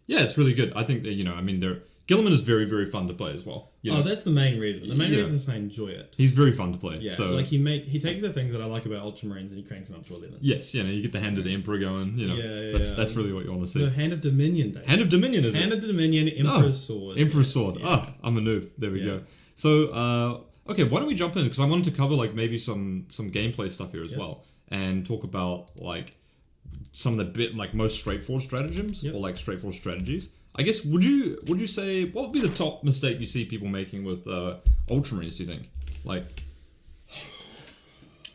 Speaker 2: it's really good. I think that, you know, I mean, Gilman is very, very fun to play as well. You know?
Speaker 3: That's the main reason. The main reason is I enjoy it.
Speaker 2: He's very fun to play. So
Speaker 3: like he takes the things that I like about Ultramarines and he cranks them up to 11.
Speaker 2: Yes, you know, you get the Hand of the Emperor going. You know, that's really what you want to see.
Speaker 3: The Hand of Dominion, Dave.
Speaker 2: Hand of Dominion is
Speaker 3: Hand of Dominion, Emperor's Sword.
Speaker 2: Emperor's Sword. I'm a noob. There we go. So okay, why don't we jump in, because I wanted to cover like maybe some gameplay stuff here as well, and talk about like some of the most straightforward stratagems or like straightforward strategies. I guess would you say what would be the top mistake you see people making with Ultramarines? Do you think? Like,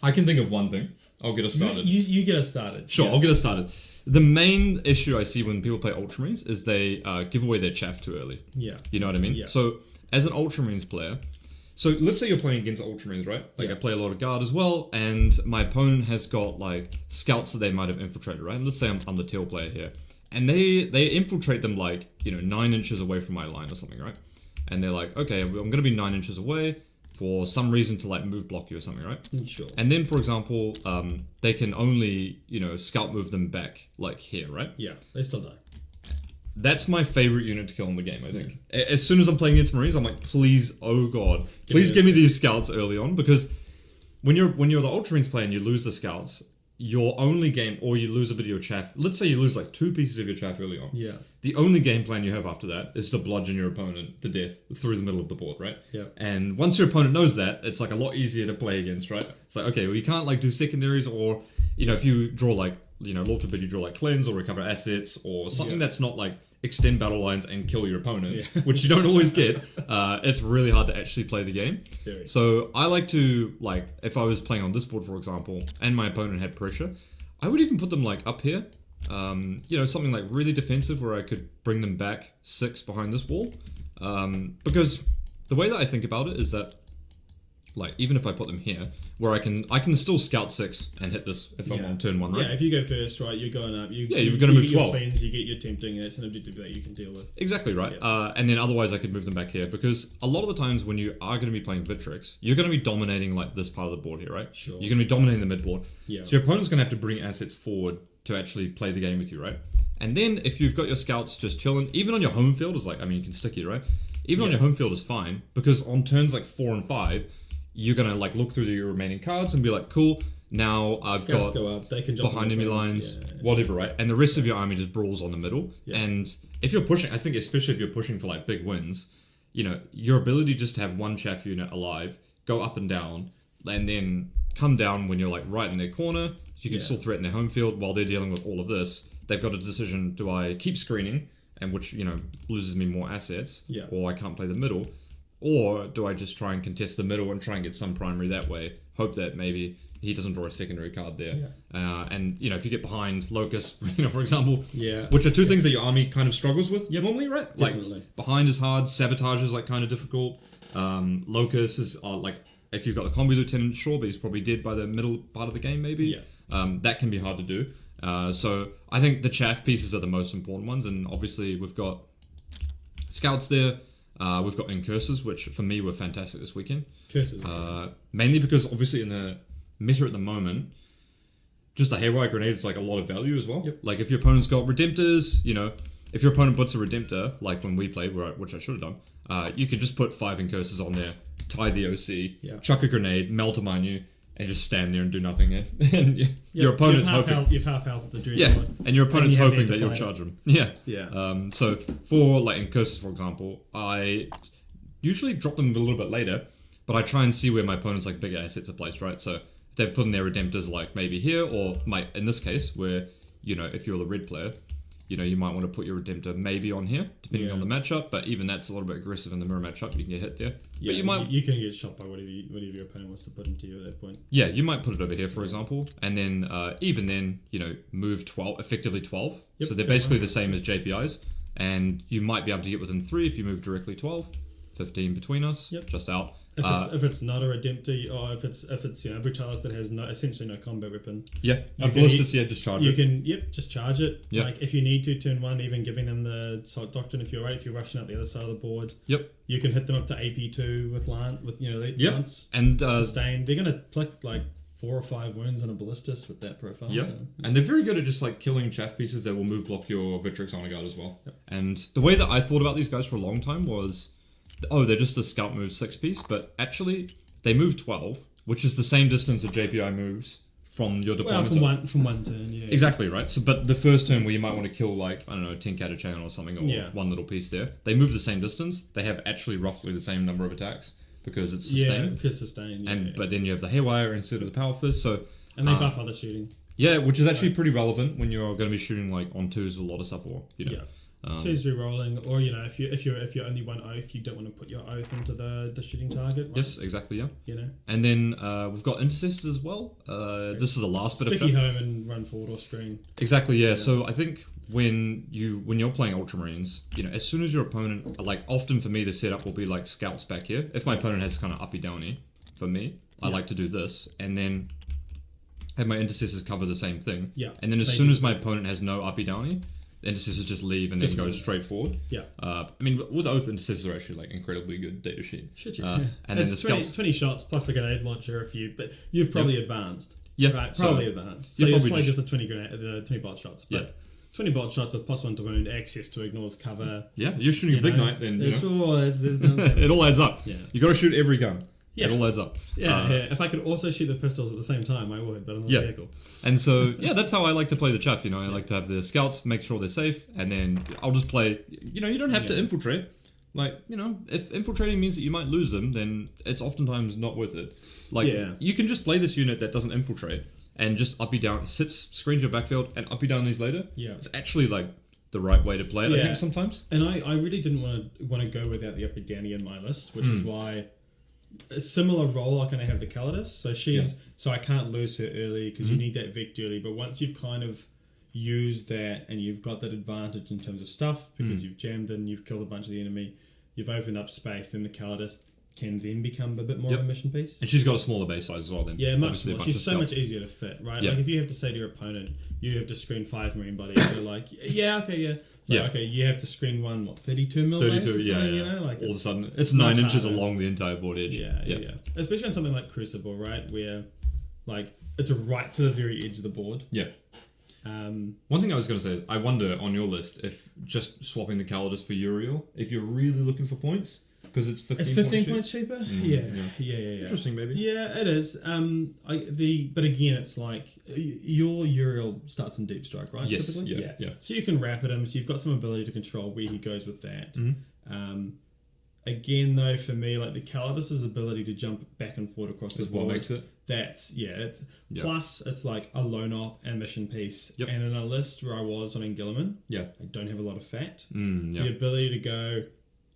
Speaker 2: I can think of one thing. I'll get us started.
Speaker 3: You get us started.
Speaker 2: Sure, I'll get us started. The main issue I see when people play Ultramarines is they give away their chaff too early. You know what I mean? So as an Ultramarines player, so let's say you're playing against Ultramarines, right? Like I play a lot of guard as well, and my opponent has got like scouts that they might have infiltrated, right? And let's say I'm the tail player here. And they infiltrate them like, 9 inches away from my line or something, right? And they're like, okay, I'm going to be 9 inches away. for some reason to like move block you or something, right?
Speaker 3: Sure.
Speaker 2: And then, for example, they can only, scout move them back like here, right?
Speaker 3: Yeah, they still die.
Speaker 2: That's my favorite unit to kill in the game, I think. Yeah. As soon as I'm playing against Marines, I'm like, please, oh god, please give me these scouts early on, because when you're the Ultramarines player and you lose the scouts, your only game, or you lose a bit of your chaff, let's say you lose like 2 pieces of your chaff early on.
Speaker 3: Yeah.
Speaker 2: The only game plan you have after that is to bludgeon your opponent to death through the middle of the board, right?
Speaker 3: Yeah.
Speaker 2: And once your opponent knows that, it's like a lot easier to play against, right? It's like, okay, well, you can't like do secondaries, or, if you draw like, Lord forbid you draw like cleanse or recover assets or something that's not like extend battle lines and kill your opponent, which you don't always get. It's really hard to actually play the game.
Speaker 3: Very.
Speaker 2: So I like to, like, if I was playing on this board, for example, and my opponent had pressure, I would even put them like up here. Something like really defensive where I could bring them back 6 behind this wall. Because the way that I think about it is that, like, even if I put them here, where I can still scout 6 and hit this if I'm on turn 1, right?
Speaker 3: Yeah, if you go first, right, you're going up.
Speaker 2: You're going to move 12.
Speaker 3: Cleanse, you get your tempting. That's an objective that you can deal with.
Speaker 2: Exactly right. Yeah. And then otherwise I could move them back here, because a lot of the times when you are going to be playing Victrix, you're going to be dominating like this part of the board here, right?
Speaker 3: Sure.
Speaker 2: You're going to be dominating the mid board.
Speaker 3: Yeah.
Speaker 2: So your opponent's going to have to bring assets forward to actually play the game with you, right? And then if you've got your scouts just chilling, even on your home field is like, I mean, you can stick here, right? Even on your home field is fine, because on turns like 4 and 5, you're going to like look through your remaining cards and be like, cool, now I've
Speaker 3: Scouts
Speaker 2: got
Speaker 3: go up. They can jump
Speaker 2: behind enemy lines, whatever, right? And the rest of your army just brawls on the middle. Yeah. And if you're pushing, I think especially if you're pushing for like big wins, your ability just to have one chaff unit alive, go up and down, and then come down when you're like right in their corner, so you can still threaten their home field while they're dealing with all of this. They've got a decision: do I keep screening, and which loses me more assets, or I can't play the middle, or do I just try and contest the middle and try and get some primary that way? Hope that maybe he doesn't draw a secondary card there. Yeah. And if you get behind Locust, for example, which are 2 things that your army kind of struggles with normally, right?
Speaker 3: Definitely.
Speaker 2: Like behind is hard, sabotage is like kind of difficult. Locust is like, if you've got the combi lieutenant, sure, but he's probably dead by the middle part of the game, maybe. Yeah. That can be hard to do. So I think the chaff pieces are the most important ones, and obviously we've got scouts there. We've got incurses, which for me were fantastic this weekend.
Speaker 3: Curses.
Speaker 2: Mainly because obviously in the meta at the moment, just a haywire grenade is like a lot of value as well. Yep. Like if your opponent's got redemptors, if your opponent puts a redemptor, like when we played, which I should have done, you can just put 5 incurses on there, tie the OC, chuck a grenade, melt a mine you, and just stand there and do nothing. And your opponent's hoping.
Speaker 3: You've half health the dream.
Speaker 2: And your opponent's hoping that you'll charge them. Yeah.
Speaker 3: Yeah.
Speaker 2: So for like incurses, for example, I usually drop them a little bit later, but I try and see where my opponent's like bigger assets are placed, right? So if they've put in their redemptors like maybe here, or in this case where if you're the red player, you might want to put your redemptor maybe on here, depending on the matchup. But even that's a little bit aggressive in the mirror matchup. You can get hit there.
Speaker 3: Yeah,
Speaker 2: but
Speaker 3: you can get shot by whatever your opponent wants to put into you at that point.
Speaker 2: Yeah, you might put it over here, for example, and then even then, move 12, effectively 12. Yep, so they're basically the same as JPIs, and you might be able to get within 3 if you move directly 12, 15 between us, just out.
Speaker 3: If it's not a redemptor, or if it's Brutalis that has essentially no combat weapon.
Speaker 2: Yeah, a ballistus, just charge it.
Speaker 3: You can just charge it. Yep. Like if you need to turn 1, even giving them the Salt Doctrine if you're right, if you're rushing up the other side of the board.
Speaker 2: Yep.
Speaker 3: You can hit them up to AP2 with lance.
Speaker 2: And
Speaker 3: sustained. They're gonna pluck like 4 or 5 wounds on a ballistus with that profile.
Speaker 2: Yeah. So. And they're very good at just like killing chaff pieces that will move block your Victrix Honor Guard as well. Yep. And the way that I thought about these guys for a long time was, they're just a scout move 6 piece, but actually they move 12, which is the same distance that JPI moves from your deployment.
Speaker 3: Well, from one turn, yeah.
Speaker 2: Exactly, right? So, but the first turn where you might want to kill, like, I don't know, 10 Catachan or something, or one little piece there, they move the same distance. They have actually roughly the same number of attacks because it's sustained.
Speaker 3: Yeah, because sustained,
Speaker 2: But then you have the Haywire instead of the Power Fist, so...
Speaker 3: And they buff other shooting.
Speaker 2: Yeah, which is actually pretty relevant when you're going to be shooting, like, on 2s with a lot of stuff, or,
Speaker 3: Yeah. 2's re-rolling, or if you're only one oath, you don't want to put your oath into the shooting target. Right?
Speaker 2: Yes, exactly. Yeah. And then we've got intercessors as well. This is the last bit of
Speaker 3: sticky home and run forward or screen.
Speaker 2: Exactly. Yeah. So I think when you're playing Ultramarines, as soon as your opponent, like often for me, the setup will be like scouts back here. If my opponent has kind of uppy downy, for me, I like to do this, and then have my intercessors cover the same thing.
Speaker 3: Yeah.
Speaker 2: And then as soon as my opponent has no uppy downy, intercessors just leave and then go straight forward.
Speaker 3: Yeah.
Speaker 2: I mean, with Oath, intercessors are actually like incredibly good data sheet.
Speaker 3: Should you?
Speaker 2: And then
Speaker 3: it's
Speaker 2: the
Speaker 3: 20 shots plus the grenade launcher but you've probably advanced.
Speaker 2: Yeah.
Speaker 3: Right, probably advanced. So
Speaker 2: you're
Speaker 3: it's
Speaker 2: probably
Speaker 3: just the 20 bolt shots. But 20 bolt shots with +1 to wound, access to ignores cover.
Speaker 2: Yeah, you're shooting a big knight, then
Speaker 3: there's no
Speaker 2: it all adds up.
Speaker 3: Yeah.
Speaker 2: You got to shoot every gun.
Speaker 3: Yeah.
Speaker 2: It all adds up.
Speaker 3: Yeah. If I could also shoot the pistols at the same time, I would, but I'm not a vehicle.
Speaker 2: And so, that's how I like to play the chaff, I like to have the scouts, make sure they're safe, and then I'll just play, you don't have to infiltrate. Like, if infiltrating means that you might lose them, then it's oftentimes not worth it. Like, you can just play this unit that doesn't infiltrate, and just uppy down, screens your backfield, and uppy down these later.
Speaker 3: Yeah.
Speaker 2: It's actually, like, the right way to play it, I think, sometimes.
Speaker 3: And I really didn't want to go without the uppy downy in my list, which is why... A similar role, I kind of have the Gladius, so so I can't lose her early because you need that Vik early. But once you've kind of used that and you've got that advantage in terms of stuff because you've jammed in, you've killed a bunch of the enemy, you've opened up space, then the Gladius can then become a bit more of a mission piece.
Speaker 2: And she's got a smaller base size as well. Then
Speaker 3: much smaller. She's so much easier to fit, right? Like if you have to say to your opponent, you have to screen 5 marine bodies, they're like, okay, you have to screen one, 32 mil
Speaker 2: 32,
Speaker 3: base or something,
Speaker 2: Like all of a sudden, it's 9 inches along the entire board edge.
Speaker 3: Yeah. Especially on something like Crucible, right? Where, like, it's right to the very edge of the board.
Speaker 2: Yeah. One thing I was going to say is, I wonder on your list if just swapping the Gladius for Uriel, if you're really looking for points, because it's 15
Speaker 3: points cheaper. Yeah.
Speaker 2: Interesting, maybe.
Speaker 3: Yeah, it is. But again, it's like your Uriel starts in deep strike, right?
Speaker 2: Yes.
Speaker 3: Typically?
Speaker 2: Yeah.
Speaker 3: So you can rapid him. So you've got some ability to control where he goes with that. Again, though, for me, like the Gladius's ability to jump back and forth across the board,
Speaker 2: what makes it.
Speaker 3: Plus it's like a lone op and mission piece.
Speaker 2: Yep.
Speaker 3: And in a list where I was on Gilman, I don't have a lot of fat. The ability to go.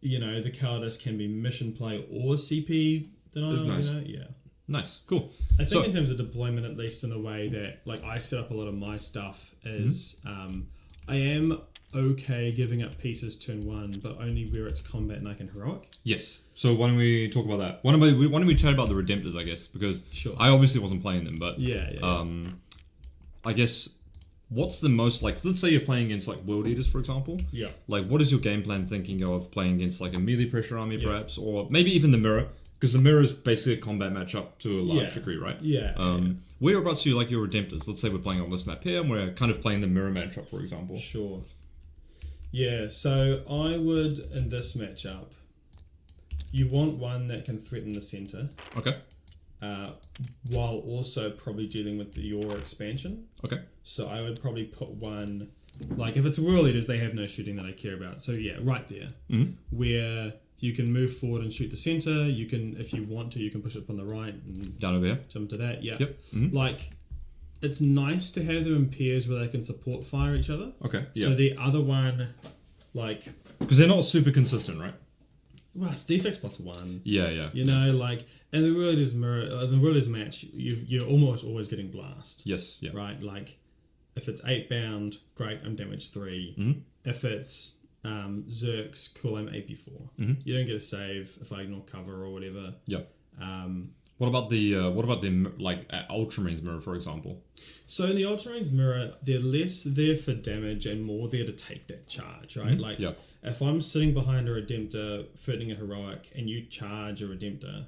Speaker 3: The Gladius can be mission play or CP.
Speaker 2: Nice. Nice, cool.
Speaker 3: I think in terms of deployment, at least in a way that, like, I set up a lot of my stuff is, I am okay giving up pieces turn 1, but only where it's combat and I can heroic.
Speaker 2: Yes. So why don't we talk about that? Why don't we chat about the Redemptors, I guess, because I obviously wasn't playing them, but I guess. What's the most, like, let's say you're playing against, like, World Eaters, for example.
Speaker 3: Yeah.
Speaker 2: Like, what is your game plan thinking of playing against, like, a melee pressure army, perhaps? Or maybe even the Mirror? Because the Mirror is basically a combat matchup to a large degree, right? Whereabouts do you like your Redemptors? Let's say we're playing on this map here, and we're kind of playing the Mirror matchup, for example.
Speaker 3: Sure. Yeah, so I would, in this matchup, you want one that can threaten the center.
Speaker 2: Okay.
Speaker 3: While also probably dealing with your expansion.
Speaker 2: Okay.
Speaker 3: So I would probably put one, like if it's World Eaters, they have no shooting that I care about. So right there, where you can move forward and shoot the center. You can, if you want to, you can push it up on the right and
Speaker 2: down over here.
Speaker 3: Jump to that. Yeah.
Speaker 2: Yep.
Speaker 3: Like, it's nice to have them in pairs where they can support fire each other.
Speaker 2: Okay.
Speaker 3: So the other one, like,
Speaker 2: because they're not super consistent, right?
Speaker 3: Well, it's D6 plus 1.
Speaker 2: Yeah.
Speaker 3: Like, and the World Eaters mirror, the World Eaters match, you're almost always getting blast.
Speaker 2: Yes. Yeah.
Speaker 3: Right. Like, if it's 8 bound, great, I'm damage 3. If it's Zerks, cool, I'm AP4. You don't get a save if I ignore cover or whatever.
Speaker 2: Yeah. What about the like Ultramarines mirror, for example?
Speaker 3: So in the Ultramarines mirror, they're less there for damage and more there to take that charge, right? If I'm sitting behind a Redemptor, threatening a heroic, and you charge a Redemptor,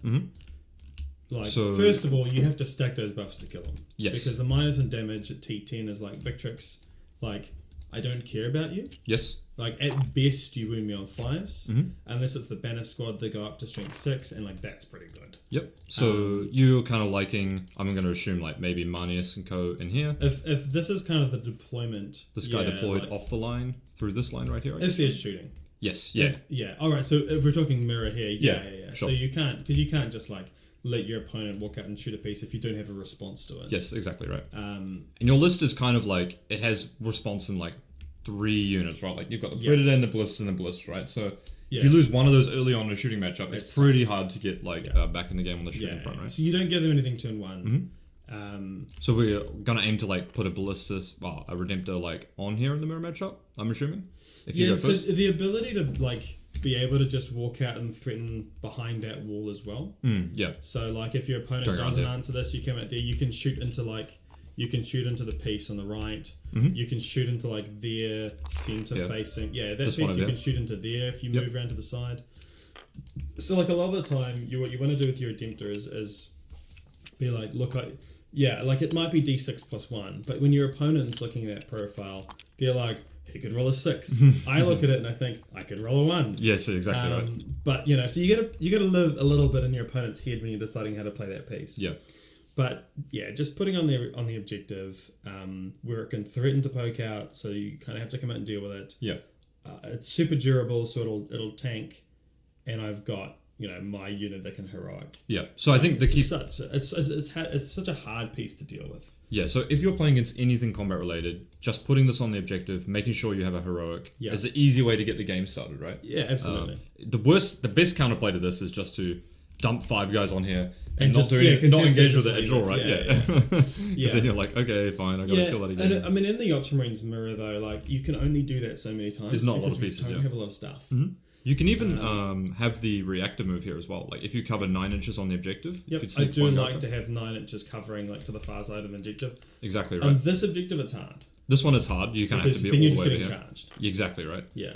Speaker 3: first of all, you have to stack those buffs to kill them.
Speaker 2: Yes.
Speaker 3: Because the minus in damage at T10 is like Victrix, like, I don't care about you.
Speaker 2: Yes.
Speaker 3: Like, at best, you wound me on 5s, unless it's the banner squad, they go up to strength 6, and, like, that's pretty good.
Speaker 2: Yep. So you're kind of liking, I'm going to assume, like, maybe Manius and co in here.
Speaker 3: If this is kind of the deployment...
Speaker 2: This guy deployed off the line, through this line right here,
Speaker 3: if there's shooting.
Speaker 2: Yes, yeah.
Speaker 3: Alright, so if we're talking mirror here, yeah.
Speaker 2: Sure.
Speaker 3: So you can't just, like, let your opponent walk out and shoot a piece if you don't have a response to it.
Speaker 2: Yes, exactly right. And your list is kind of like, it has response in, like, 3 units, right? Like, you've got the Predator and the Ballista and the Ballista, right? So if you lose one of those early on in a shooting matchup, it's pretty hard to get, like, back in the game on the shooting front, right?
Speaker 3: So you don't give them anything turn 1.
Speaker 2: So we're going to aim to, like, put a Ballista, a Redemptor, like, on here in the mirror matchup, I'm assuming? If you go
Speaker 3: so
Speaker 2: first.
Speaker 3: the ability to, like, be able to just walk out and threaten behind that wall as well.
Speaker 2: Yeah.
Speaker 3: So, like, if your opponent doesn't answer this, you come out there, you can shoot into, like, you can shoot into the piece on the right. You can shoot into like their center facing. Yeah, that piece you can shoot into there if you move around to the side. So like a lot of the time, what you want to do with your Redemptor is be like, look, like it might be D6 plus 1, but when your opponent's looking at that profile, they're like, he could roll a 6. I look at it and I think I could roll a 1.
Speaker 2: Yes, exactly right.
Speaker 3: But so you gotta live a little bit in your opponent's head when you're deciding how to play that piece.
Speaker 2: Yeah.
Speaker 3: But yeah, just putting on the objective where it can threaten to poke out, so you kind of have to come out and deal with it.
Speaker 2: Yeah.
Speaker 3: It's super durable, so it'll tank, and I've got my unit that can heroic.
Speaker 2: Yeah. So I think the key
Speaker 3: it's such a hard piece to deal with.
Speaker 2: Yeah, so if you're playing against anything combat related, just putting this on the objective, making sure you have a heroic, is the easy way to get the game started, right?
Speaker 3: Yeah, absolutely.
Speaker 2: The best counterplay to this is just to dump 5 guys on here and
Speaker 3: just
Speaker 2: not engage with it at all, right? Yeah. Because then you're like, okay, fine, I gotta kill that again.
Speaker 3: And I mean, in the Ultramarines mirror though, like you can only do that so many times.
Speaker 2: There's not a lot of pieces.
Speaker 3: You don't have a lot of stuff.
Speaker 2: Mm-hmm. You can even have the reactor move here as well. Like if you cover 9 inches on the objective,
Speaker 3: yep. I do like to have 9 inches covering like to the far side of the objective.
Speaker 2: Exactly right.
Speaker 3: On this objective, it's hard.
Speaker 2: This one is hard. You kind of have to be
Speaker 3: then
Speaker 2: all
Speaker 3: you're
Speaker 2: the
Speaker 3: just
Speaker 2: way
Speaker 3: getting
Speaker 2: here.
Speaker 3: charged.
Speaker 2: Exactly right.
Speaker 3: Yeah.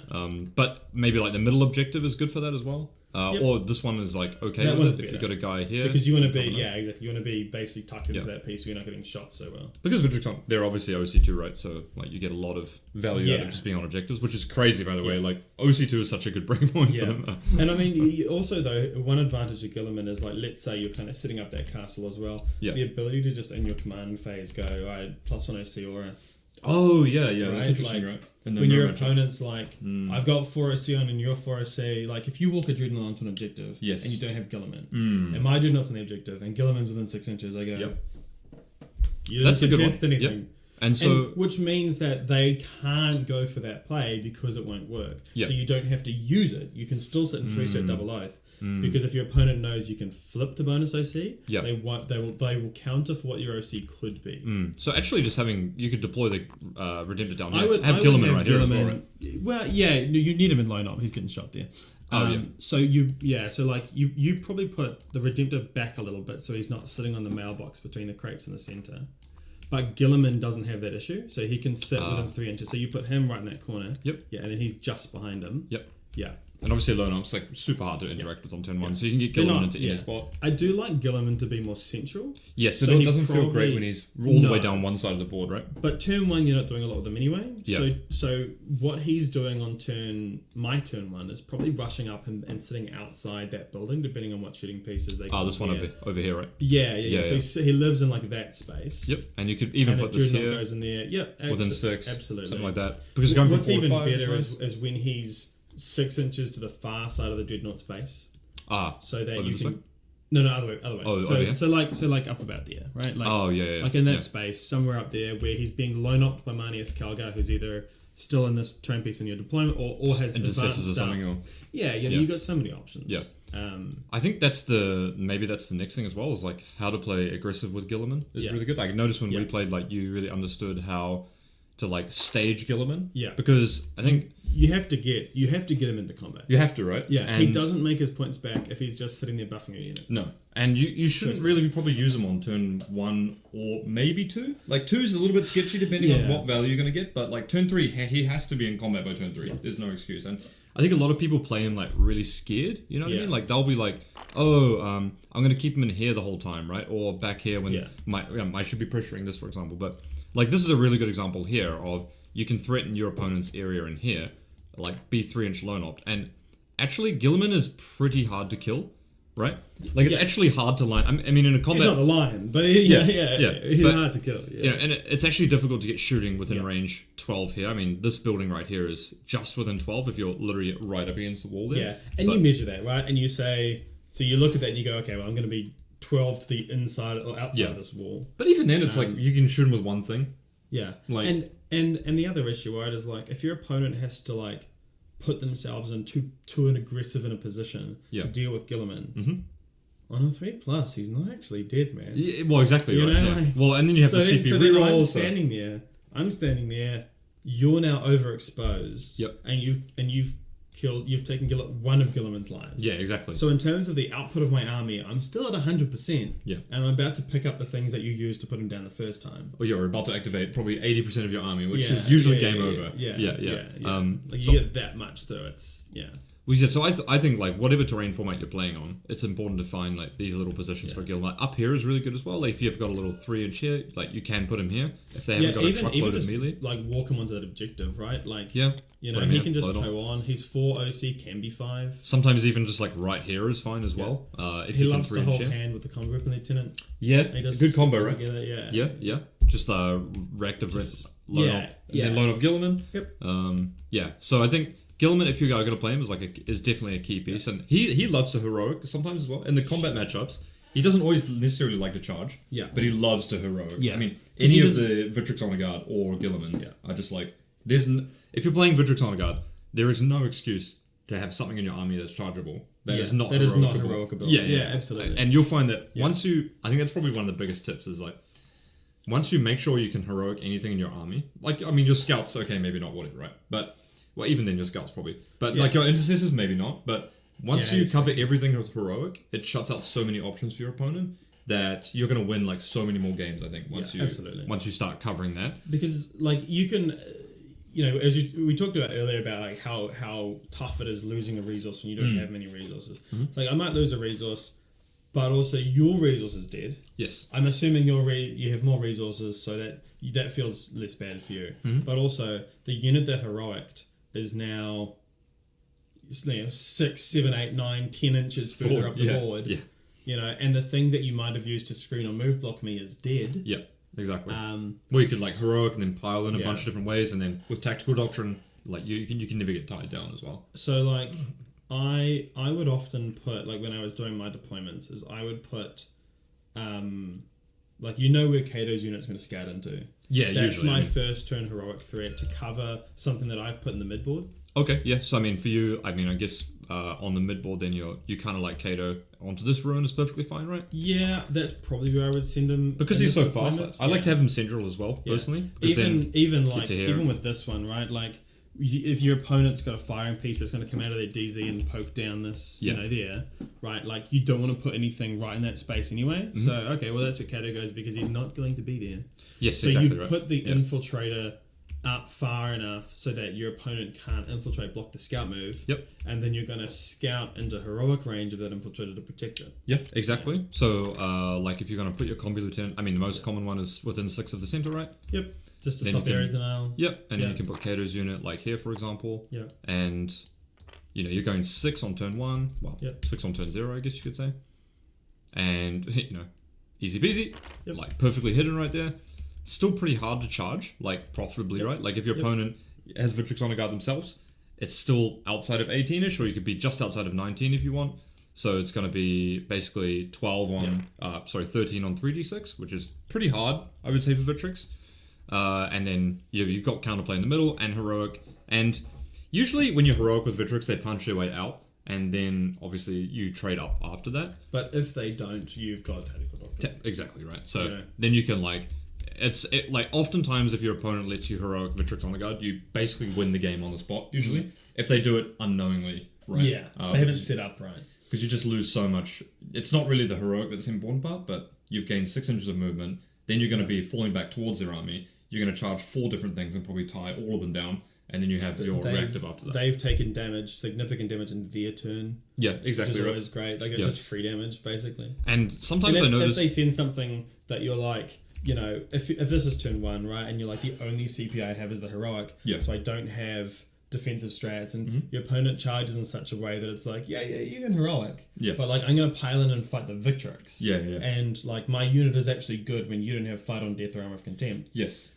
Speaker 2: But maybe like the middle objective is good for that as well. Or this one is like okay
Speaker 3: that
Speaker 2: with it if you've got a guy here.
Speaker 3: Because you want to be, exactly. You want to be basically tucked into that piece where you're not getting shot so well.
Speaker 2: Because they're obviously OC2, right? So like you get a lot of value out of just being on objectives, which is crazy, by the way. Like OC2 is such a good breakpoint for them.
Speaker 3: And I mean, also though, one advantage of Gilman is like, let's say you're kind of setting up that castle as well. Yeah. The ability to just in your command phase go, all right, +1 OC aura.
Speaker 2: Oh yeah, right?
Speaker 3: That's
Speaker 2: interesting,
Speaker 3: like,
Speaker 2: right?
Speaker 3: When your opponent's like, I've got 4 OC on and you're 4 OC, like if you walk a Dreadnought onto an objective and you don't have Gilman, and my Dreadnought's on the objective and Gilman's within 6 inches, I go, you didn't suggest anything. Yep. And which means that they can't go for that play because it won't work. So you don't have to use it. You can still sit and 3-step double oath. Because if your opponent knows you can flip to bonus OC, they will counter for what your OC could be.
Speaker 2: So actually, just you could deploy the Redemptor down here. Have Gilman right here as well, right?
Speaker 3: Well, you need him in line up. He's getting shot there. So you probably put the Redemptor back a little bit so he's not sitting on the mailbox between the crates in the center. But Gilman doesn't have that issue, so he can sit within 3 inches. So you put him right in that corner.
Speaker 2: Yep.
Speaker 3: Yeah, and then he's just behind him.
Speaker 2: Yep.
Speaker 3: Yeah.
Speaker 2: And obviously Lone Op's like super hard to interact with on turn 1, so you can get Gilman into any spot.
Speaker 3: I do like Gilman to be more central.
Speaker 2: Yes, so it doesn't feel great when he's all the way down one side of the board, right?
Speaker 3: But turn 1, you're not doing a lot with him anyway.
Speaker 2: Yeah.
Speaker 3: So what he's doing on my turn 1 is probably rushing up and sitting outside that building, depending on what shooting pieces they.
Speaker 2: This one over here, right?
Speaker 3: Yeah. So he lives in like that space.
Speaker 2: Yep, and you could even put this here.
Speaker 3: Goes in there. Yep,
Speaker 2: within 6,
Speaker 3: absolutely,
Speaker 2: something like that. Because going from 4
Speaker 3: even
Speaker 2: to 5
Speaker 3: better is when he's 6 inches to the far side of the Dreadnought space. So that you can. No, other way.
Speaker 2: Oh,
Speaker 3: so like up about there, right? Like, like in that space, somewhere up there where he's being lone opted by Manius Calgar, who's either still in this terrain piece in your deployment or has
Speaker 2: advanced or something. Or
Speaker 3: you got so many options.
Speaker 2: Yeah. I think that's the next thing as well, is like how to play aggressive with Gilman is really good. Like I noticed when we played, like you really understood how to like stage Gilman. Yeah. Because I think
Speaker 3: you have to get him into combat.
Speaker 2: You have to, right?
Speaker 3: Yeah. And he doesn't make his points back if he's just sitting there buffing your units.
Speaker 2: No. And you shouldn't really probably use him on turn 1 or maybe 2. Like 2 is a little bit sketchy depending on what value you're going to get, but like turn 3, he has to be in combat by turn 3. There's no excuse. And I think a lot of people play him like really scared, you know what I mean? Like they'll be like, I'm going to keep him in here the whole time, right? Or back here when I should be pressuring this, for example. But like this is a really good example here of you can threaten your opponent's area in here, like be 3-inch lone opt. And actually Gilman is pretty hard to kill, right? Like it's actually hard to line. I mean in a combat...
Speaker 3: He's not a lion, but he's hard to kill. Yeah.
Speaker 2: You know, and it's actually difficult to get shooting within range 12 here. I mean, this building right here is just within 12 if you're literally right up against the wall there.
Speaker 3: Yeah, and you measure that, right? And you say... So you look at that and you go, okay, well, I'm going to be 12 to the inside or outside of this wall.
Speaker 2: But even then, it's like you can shoot him with one thing.
Speaker 3: Yeah, like, and the other issue, right, is like if your opponent has to like put themselves into an aggressive in a position to deal with Gilman. On a 3+, he's not actually dead, man.
Speaker 2: Yeah, well, exactly, right. Like, well, and then you have the CP reroll.
Speaker 3: I'm standing there. You're now overexposed.
Speaker 2: Yep.
Speaker 3: And you've taken one of Gilman's lives.
Speaker 2: Yeah, exactly.
Speaker 3: So in terms of the output of my army, I'm still at 100%.
Speaker 2: Yeah.
Speaker 3: And I'm about to pick up the things that you used to put him down the first time.
Speaker 2: Or you're about to activate probably 80% of your army, which is usually game over.
Speaker 3: Yeah. Like you get that much though. It's
Speaker 2: Well, yeah, so I think like whatever terrain format you're playing on, it's important to find like these little positions for Gilman. Like, up here is really good as well. Like if you've got a little 3-inch here, like you can put him here if they haven't got a truckload of melee.
Speaker 3: Like walk him onto that objective, right? Like
Speaker 2: he
Speaker 3: can just toe on. He's 4 OC, can be 5.
Speaker 2: Sometimes even just like right here is fine as well. If
Speaker 3: he
Speaker 2: you
Speaker 3: loves
Speaker 2: can
Speaker 3: to hold
Speaker 2: here.
Speaker 3: hand with the combo weapon lieutenant.
Speaker 2: Yeah,
Speaker 3: he does
Speaker 2: good combo, right?
Speaker 3: Together,
Speaker 2: Yeah. Just reactive load up, and then load up Gilman.
Speaker 3: Yep.
Speaker 2: So I think Gilman, if you are going to play him, is definitely a key piece, and he loves to heroic sometimes as well. In the combat matchups, he doesn't always necessarily like to charge, but he loves to heroic.
Speaker 3: Yeah.
Speaker 2: I mean, any of the Victrix Honor Guard or Gilman are just like if you're playing Victrix Honor Guard, there is no excuse to have something in your army that's chargeable. That is not
Speaker 3: heroic ability.
Speaker 2: Yeah,
Speaker 3: absolutely.
Speaker 2: And you'll find that once you, I think that's probably one of the biggest tips is like, once you make sure you can heroic anything in your army, like, I mean, your scouts, okay, maybe not whatever, right? But, well, even then your scouts probably. But like your intercessors, maybe not. But once you cover everything with heroic, it shuts out so many options for your opponent that you're going to win like so many more games, I think, once you start covering that.
Speaker 3: Because like you can, as we talked about earlier about like how tough it is losing a resource when you don't have many resources. It's like I might lose a resource, but also your resource is dead.
Speaker 2: Yes.
Speaker 3: I'm assuming you have more resources, so that feels less bad for you. But also the unit that heroiced is now 6, 7, 8, 9, 10 inches further up the board. Yeah. And the thing that you might have used to screen or move block me is dead.
Speaker 2: Yeah. Exactly. Well, you could like heroic and then pile in a bunch of different ways, and then with tactical doctrine, like you can never get tied down as well.
Speaker 3: So like, I would often put, like when I was doing my deployments, is I would put, like where Kato's unit's going to scout into.
Speaker 2: Yeah,
Speaker 3: that's my first turn heroic threat to cover something that I've put in the midboard.
Speaker 2: Okay, yeah. So I mean, for you, I guess on the midboard, then you kind of like Kato onto this ruin is perfectly fine, right? Yeah,
Speaker 3: that's probably where I would send him
Speaker 2: because he's so fast. I like to have him central as well, personally.
Speaker 3: Even with this one, right? Like if your opponent's got a firing piece that's going to come out of their DZ and poke down this, there, right? Like you don't want to put anything right in that space anyway. So okay, well that's where Kato goes because he's not going to be there.
Speaker 2: Yes,
Speaker 3: so
Speaker 2: exactly.
Speaker 3: So you put the infiltrator up far enough so that your opponent can't infiltrate, block the scout move.
Speaker 2: Yep.
Speaker 3: And then you're going to scout into heroic range of that infiltrator to protect it.
Speaker 2: Yep, exactly. Yeah. So, like if you're going to put your combi lieutenant, the most common one is within 6 of the center, right?
Speaker 3: Yep. Just to stop area denial.
Speaker 2: Yep. And then you can put Kato's unit like here, for example.
Speaker 3: Yep.
Speaker 2: And, you're going 6 on turn 1. Well, 6 on turn 0, I guess you could say. And, easy peasy. Yep. Like perfectly hidden right there. Still pretty hard to charge, like profitably, right? Like if your opponent has Victrix Honor Guard themselves, it's still outside of 18-ish, or you could be just outside of 19 if you want. So it's going to be basically 13 on 3d6, which is pretty hard, I would say, for Victrix. And then you've got counterplay in the middle and heroic. And usually when you're heroic with Victrix, they punch their way out. And then obviously you trade up after that.
Speaker 3: But if they don't, you've got tactical doctrine.
Speaker 2: Exactly, right. So then you can like... Like oftentimes if your opponent lets you heroic Victrix Honor Guard, you basically win the game on the spot usually. If they do it unknowingly, right?
Speaker 3: Yeah, they haven't set up right.
Speaker 2: Because you just lose so much. It's not really the heroic that's the important part, but you've gained 6 inches of movement. Then you're going to be falling back towards their army. You're going to charge 4 different things and probably tie all of them down. And then you have your reactive after that.
Speaker 3: They've taken significant damage in their turn.
Speaker 2: Yeah, exactly.
Speaker 3: Which is always great. Like it's just free damage basically.
Speaker 2: And sometimes I notice
Speaker 3: if they send something that you're like, if this is turn 1, right, and you're like the only CP I have is the heroic, so I don't have defensive strats, and your opponent charges in such a way that it's like, you can heroic, but like I'm gonna pile in and fight the Victrix, and like my unit is actually good when you don't have fight on death or armor of contempt.
Speaker 2: Yes.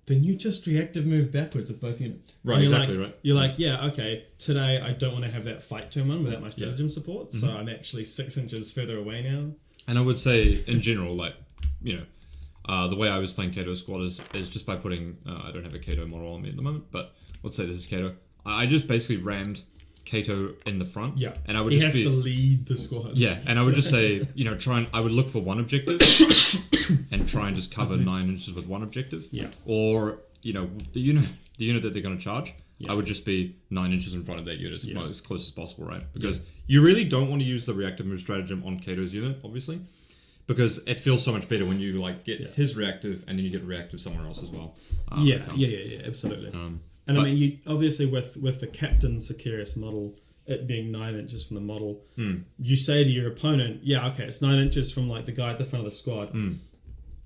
Speaker 3: Then you just reactive move backwards with both units.
Speaker 2: Right, exactly right.
Speaker 3: You're like, okay, today I don't want to have that fight turn 1 without my stratagem support, so I'm actually 6 inches further away now.
Speaker 2: And I would say in general, like, the way I was playing Kato squad is just by putting... I don't have a Kato model on me at the moment, but let's say this is Kato. I just basically rammed Kato in the front.
Speaker 3: Yeah,
Speaker 2: and I would
Speaker 3: he has to lead the squad.
Speaker 2: Yeah, and I would just say, I would look for one objective and try and just cover 9 inches with one objective.
Speaker 3: Yeah.
Speaker 2: Or, the unit that they're going to charge, I would just be 9 inches in front of that unit as close as possible, right? Because you really don't want to use the reactive move stratagem on Kato's unit, obviously, because it feels so much better when you like get his reactive and then you get reactive somewhere else as well.
Speaker 3: Absolutely. And I mean, you obviously with the Captain Sicarius model, it being 9 inches from the model, you say to your opponent, it's 9 inches from like the guy at the front of the squad.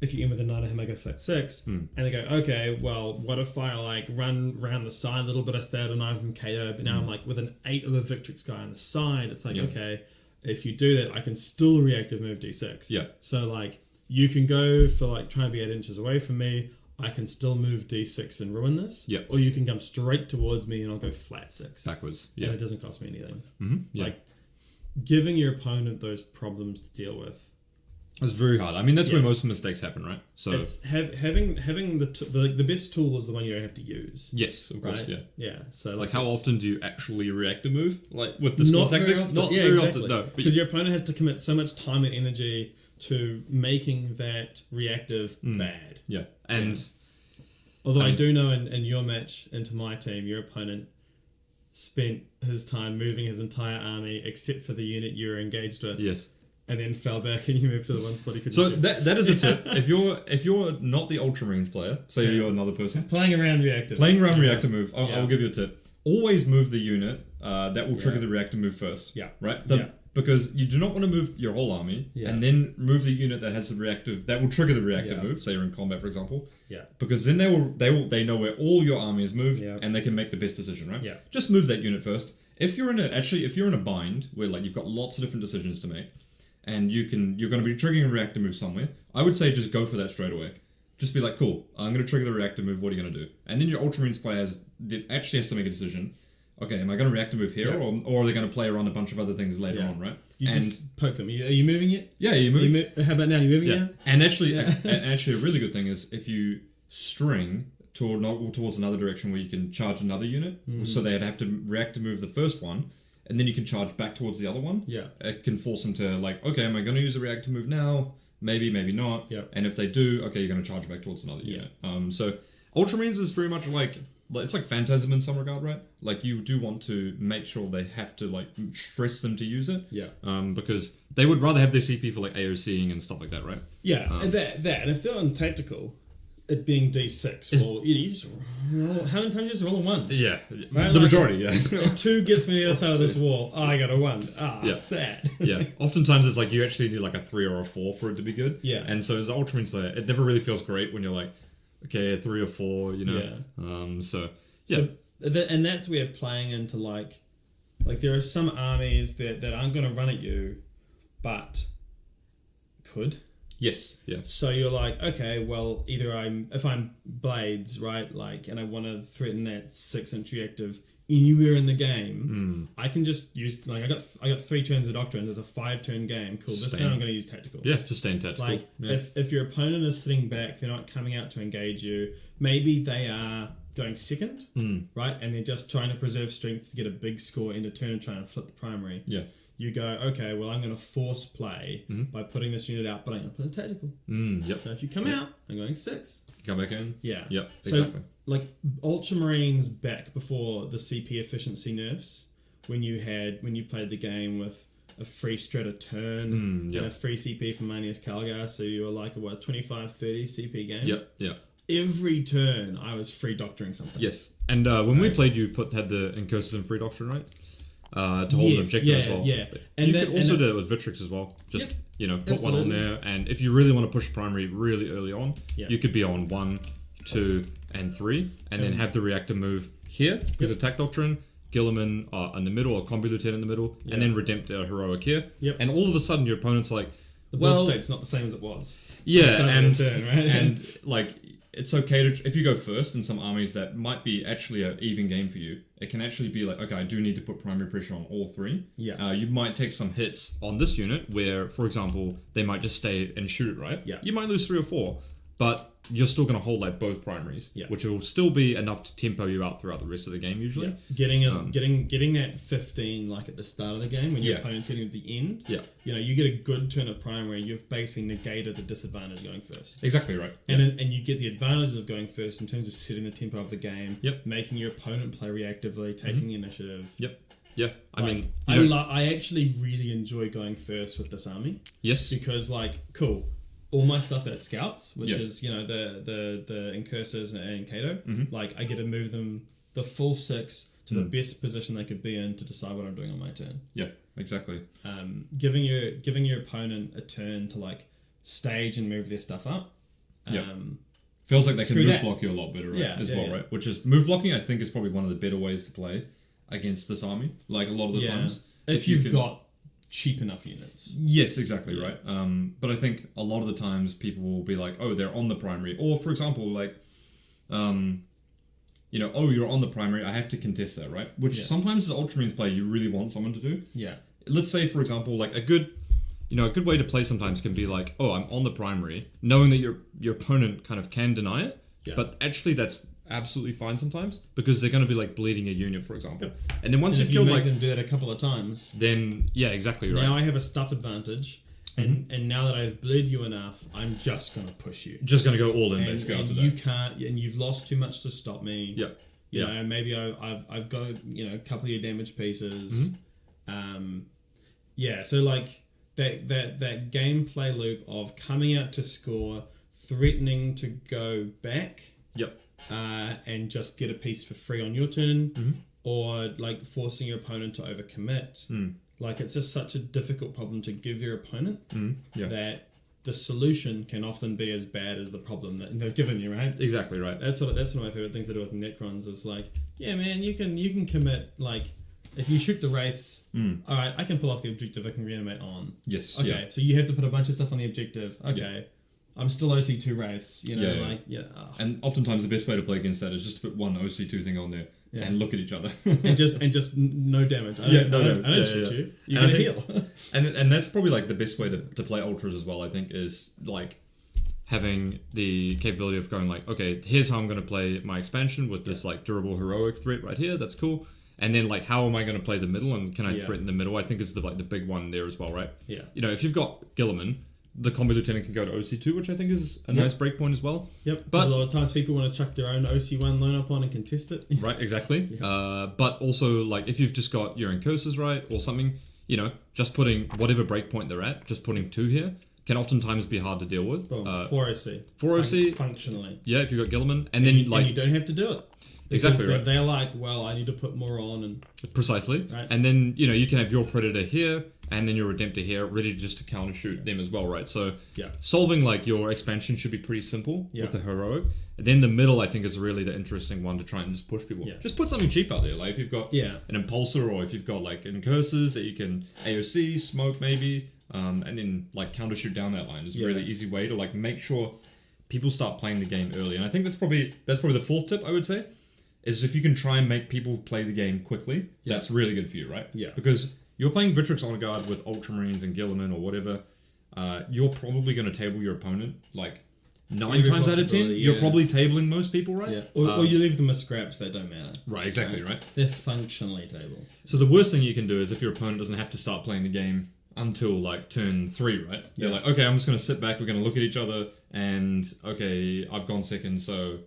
Speaker 3: If you aim with a 9 of him, I go flat 6. And they go, okay, well, what if I like run around the side a little bit? I stay at a 9 from Kato, but now I'm like with an 8 of a Victrix guy on the side. It's like, okay, if you do that, I can still reactive move D6.
Speaker 2: Yeah.
Speaker 3: So like you can go for like trying to be 8 inches away from me. I can still move D6 and ruin this.
Speaker 2: Yeah.
Speaker 3: Or you can come straight towards me and I'll go flat 6.
Speaker 2: Backwards. Yeah.
Speaker 3: And it doesn't cost me anything.
Speaker 2: Yeah.
Speaker 3: Like giving your opponent those problems to deal with.
Speaker 2: It's very hard. I mean, that's where most mistakes happen, right? So
Speaker 3: it's having the best tool is the one you don't have to use.
Speaker 2: Yes, of course,
Speaker 3: right? Yeah. So
Speaker 2: like how often do you actually react a move? Like with the squad tactics? Not very often, no.
Speaker 3: Because your opponent has to commit so much time and energy to making that reactive bad.
Speaker 2: Yeah. And
Speaker 3: although I do know in your match into my team, your opponent spent his time moving his entire army except for the unit you were engaged with.
Speaker 2: Yes.
Speaker 3: And then fell back and you moved to the one spot he could.
Speaker 2: So that is a tip. If you're not the Ultramarines player, say you're another person
Speaker 3: playing around reactive
Speaker 2: move, I'll give you a tip. Always move the unit that will trigger the reactive move first.
Speaker 3: Yeah.
Speaker 2: Right. Because you do not want to move your whole army and then move the unit that has the reactive that will trigger the reactive move. Say you're in combat, for example.
Speaker 3: Yeah.
Speaker 2: Because then they know where all your army is moved and they can make the best decision. Right.
Speaker 3: Yeah.
Speaker 2: Just move that unit first. If you're in a bind where like you've got lots of different decisions to make. And you're going to be triggering a reactor move somewhere, I would say just go for that straight away. Just be like, cool, I'm going to trigger the reactor move, what are you going to do? And then your Ultramarines player actually has to make a decision. Okay, am I going to reactor move here, or are they going to play around a bunch of other things later on, right?
Speaker 3: You just poke them. Are you moving it?
Speaker 2: Yeah, you're moving.
Speaker 3: How about now? Are you moving it?
Speaker 2: And actually, a really good thing is if you string towards another direction where you can charge another unit, so they'd have to reactor move the first one, and then you can charge back towards the other one. Yeah. It can force them to like, okay, am I going to use a reactor move now? Maybe, maybe not. Yeah. And if they do, okay, you're going to charge back towards another unit. So Ultramarines is very much like it's like Phantasm in some regard, right? Like you do want to make sure they have to like stress them to use it. Yeah. Because they would rather have their CP for like AOCing and stuff like that, right? Yeah.
Speaker 3: And and if they're on tactical, it being D6, well, you just roll, how many times you just roll a 1?
Speaker 2: Yeah, right? The majority, yeah.
Speaker 3: 2 gets me to the other side of this wall. Oh, I got a 1. Sad.
Speaker 2: Yeah, oftentimes it's like you actually need like a 3 or a 4 for it to be good. Yeah. And so as an Ultramarines player, it never really feels great when you're like, okay, a 3 or 4, you know. Yeah. So
Speaker 3: and that's where playing into like there are some armies that aren't going to run at you, but could.
Speaker 2: Yes. Yeah.
Speaker 3: So you're like, okay, well, either if I'm Blades, right, like, and I want to threaten that 6-inch reactive anywhere in the game, I can just use I got 3 turns of Doctrines. It's a 5-turn game. Cool. This time I'm going to use tactical.
Speaker 2: Yeah, just stay in tactical.
Speaker 3: Like if your opponent is sitting back, they're not coming out to engage you. Maybe they are going second, right, and they're just trying to preserve strength to get a big score into turn and trying to flip the primary. Yeah. You go, okay, well, I'm going to force play by putting this unit out, but I'm going to put a tactical. Yep. So if you come out, I'm going 6.
Speaker 2: Come back in?
Speaker 3: Yeah.
Speaker 2: Yep,
Speaker 3: exactly. So, like, Ultramarines back before the CP efficiency nerfs, when you played the game with a free strata turn and a free CP from Manius Calgar, so you were like, 25-30 CP game? Yep, yeah. Every turn, I was free doctoring something.
Speaker 2: Yes. And when we played, you had the Incursus and free doctrine, right? To hold an objective as well. Yeah, and you could also do it with Victrix as well. Just put one on there, and if you really want to push primary really early on, you could be on 1, 2, and 3, and then have the reactor move here because attack doctrine, Gilman in the middle, or Combi Lieutenant in the middle, and then Redemptor Heroic here. Yep. And all of a sudden, your opponent's like,
Speaker 3: the board state's not the same as it was.
Speaker 2: Yeah, and like. It's okay if you go first in some armies that might be actually an even game for you. It can actually be like, okay, I do need to put primary pressure on all 3. Yeah. You might take some hits on this unit where, for example, they might just stay and shoot it, right? Yeah. You might lose 3 or 4. but you're still going to hold like both primaries,
Speaker 3: Yeah.
Speaker 2: which will still be enough to tempo you out throughout the rest of the game usually.
Speaker 3: Yeah. Getting that 15 like at the start of the game when your opponent's getting to the end.
Speaker 2: Yeah.
Speaker 3: You get a good turn of primary, you've basically negated the disadvantage going first.
Speaker 2: Exactly right.
Speaker 3: And and you get the advantage of going first in terms of setting the tempo of the game.
Speaker 2: Yep.
Speaker 3: Making your opponent play reactively, taking the initiative.
Speaker 2: Yep. Yeah.
Speaker 3: I actually really enjoy going first with this army.
Speaker 2: Yes.
Speaker 3: Because cool. All my stuff that's scouts, which is the incursors and Kato, I get to move them the full 6 to the best position they could be in to decide what I'm doing on my turn.
Speaker 2: Yeah, exactly.
Speaker 3: Giving your opponent a turn to stage and move their stuff up.
Speaker 2: Feels like they can move block you a lot better, right?
Speaker 3: Yeah.
Speaker 2: Right? Which is move blocking. I think is probably one of the better ways to play against this army. Like a lot of the times,
Speaker 3: if you've got cheap enough units.
Speaker 2: Yes, exactly right. But I think a lot of the times people will be like, oh, they're on the primary, or for example, oh, you're on the primary, I have to contest that, right? Which sometimes as Ultramarines play, you really want someone to do.
Speaker 3: Yeah.
Speaker 2: Let's say, for example, a good way to play sometimes can be like, oh, I'm on the primary, knowing that your opponent kind of can deny it, but actually that's absolutely fine sometimes because they're going to be bleeding a unit, for example. And then once
Speaker 3: if you make them do that a couple of times,
Speaker 2: then exactly right.
Speaker 3: Now I have a stuff advantage, and now that I've bled you enough, I'm just going to push you.
Speaker 2: Just going to go all in.
Speaker 3: And you can't, and you've lost too much to stop me.
Speaker 2: Yeah.
Speaker 3: You know, maybe I've got a couple of your damage pieces. So that gameplay loop of coming out to score, threatening to go back.
Speaker 2: Yep.
Speaker 3: And just get a piece for free on your turn, or forcing your opponent to overcommit. It's just such a difficult problem to give your opponent that the solution can often be as bad as the problem that they've given you, right?
Speaker 2: Exactly right.
Speaker 3: That's one of my favorite things to do with Necrons is man, you can commit if you shoot the Wraiths, all right, I can pull off the objective, I can reanimate on.
Speaker 2: Yes.
Speaker 3: Okay, so you have to put a bunch of stuff on the objective. Okay. Yeah. I'm still OC2 Wraiths,
Speaker 2: And oftentimes the best way to play against that is just to put one OC2 thing on there and look at each other.
Speaker 3: and just no damage. I don't shoot you. You get a heal.
Speaker 2: and that's probably the best way to play Ultras as well, I think, is having the capability of going okay, here's how I'm going to play my expansion with this durable heroic threat right here. That's cool. And then how am I going to play the middle, and can I threaten the middle? I think is the big one there as well, right?
Speaker 3: Yeah.
Speaker 2: If you've got Gilman, the combi lieutenant can go to OC2, which I think is a nice breakpoint as well.
Speaker 3: Yep. But a lot of times people want to chuck their own OC1 line up on and contest it.
Speaker 2: Right, exactly. But also, if you've just got your incursors, right, or something, just putting whatever breakpoint they're at, just putting 2 here, can oftentimes be hard to deal with.
Speaker 3: 4 OC.
Speaker 2: 4 OC.
Speaker 3: Functionally.
Speaker 2: Yeah, if you've got Gilman. And then,
Speaker 3: and you don't have to do it.
Speaker 2: Exactly right.
Speaker 3: They're I need to put more on. And
Speaker 2: precisely. Right. And then, you can have your Predator here, and then your Redemptor here, ready just to counter shoot them as well, right? So solving your expansion should be pretty simple with the heroic. And then the middle, I think, is really the interesting one to try and just push people. Yeah. Just put something cheap out there, if you've got an Impulsor, or if you've got incursors that you can AOC, smoke maybe, and then counter shoot down that line is a really easy way to make sure people start playing the game early. And I think that's probably the 4th tip I would say, is if you can try and make people play the game quickly, that's really good for you, right?
Speaker 3: Yeah.
Speaker 2: Because you're playing Victrix Honor Guard with Ultramarines and Gilman or whatever, you're probably going to table your opponent 9 times out of 10. You're probably tabling most people, right?
Speaker 3: Yeah. Or you leave them as scraps that don't matter.
Speaker 2: Right, exactly, right?
Speaker 3: They're functionally table.
Speaker 2: So the worst thing you can do is if your opponent doesn't have to start playing the game until turn 3, right? They're okay, I'm just going to sit back, we're going to look at each other, and okay, I've gone second, so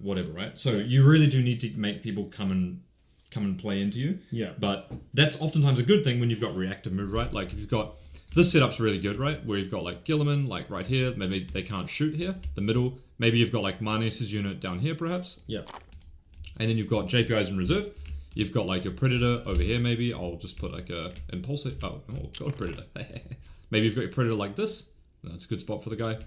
Speaker 2: whatever, right? So you really do need to make people come and play into you.
Speaker 3: Yeah.
Speaker 2: But that's oftentimes a good thing when you've got reactive move, right? If you've got this setup's really good, right? Where you've got Gilman, right here. Maybe they can't shoot here. The middle. Maybe you've got Marnius' unit down here, perhaps.
Speaker 3: Yep.
Speaker 2: And then you've got JPIs in reserve. You've got your Predator over here. Maybe I'll just put a Impulsive. Oh god, Predator. Maybe you've got your Predator like this. That's a good spot for the guy.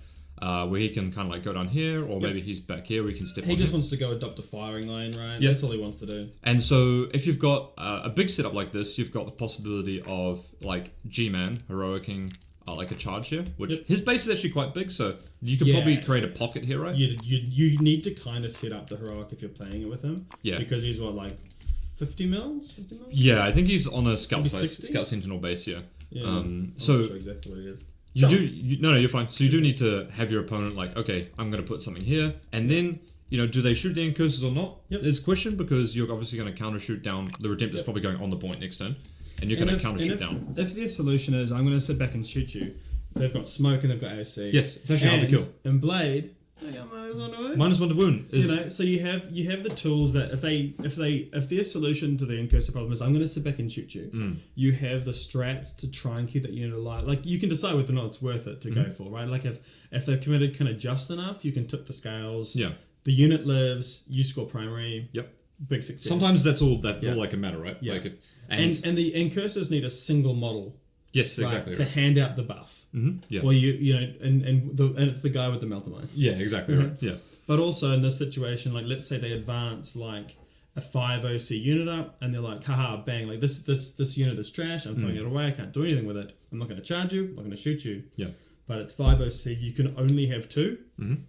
Speaker 2: Where he can kind of go down here, or maybe he's back here where he can step on.
Speaker 3: He just wants to go adopt a firing line, right?
Speaker 2: Yeah.
Speaker 3: That's all he wants to do.
Speaker 2: And so if you've got a big setup like this, you've got the possibility of Gman heroicing a charge here, which his base is actually quite big, so you could probably create a pocket here, right?
Speaker 3: You need to kind of set up the heroic if you're playing it with him.
Speaker 2: Yeah.
Speaker 3: Because he's 50 mils?
Speaker 2: Yeah, I think he's on a scout
Speaker 3: Scout
Speaker 2: Sentinel base, yeah.
Speaker 3: I'm not sure exactly what it is.
Speaker 2: No, you're fine. So you do need to have your opponent like, okay, I'm going to put something here, and then do they shoot the incursors or not?
Speaker 3: Yep.
Speaker 2: There's a question because you're obviously going to counter shoot down. The Redemptor's probably going on the point next turn, and you're going to counter shoot down.
Speaker 3: If their solution is I'm going to sit back and shoot you, they've got smoke and they've got AOC.
Speaker 2: Yes, it's actually hard to kill.
Speaker 3: And Blade, they got -1 to wound.
Speaker 2: -1 to wound.
Speaker 3: So you have the tools that if their solution to the incursor problem is I'm going to sit back and shoot you, you have the strats to try and keep that unit alive. Like you can decide whether or not it's worth it to go for, right? Like if they've committed kind of just enough, you can tip the scales.
Speaker 2: Yeah.
Speaker 3: The unit lives, you score primary.
Speaker 2: Yep.
Speaker 3: Big success.
Speaker 2: Sometimes that's all that can matter, right?
Speaker 3: Yeah.
Speaker 2: Like
Speaker 3: and the incursors need a single model.
Speaker 2: Yes, exactly.
Speaker 3: Right, to hand out the buff.
Speaker 2: Mm-hmm. Yeah.
Speaker 3: Well, and it's the guy with the meltamine.
Speaker 2: Yeah, exactly right. Yeah.
Speaker 3: But also in this situation, like let's say they advance like a 5 OC unit up, and they're like, haha, bang, like this unit is trash. I'm throwing it away. I can't do anything with it. I'm not going to charge you. I'm not going to shoot you.
Speaker 2: Yeah.
Speaker 3: But it's 5 OC. You can only have 2.
Speaker 2: Mm-hmm.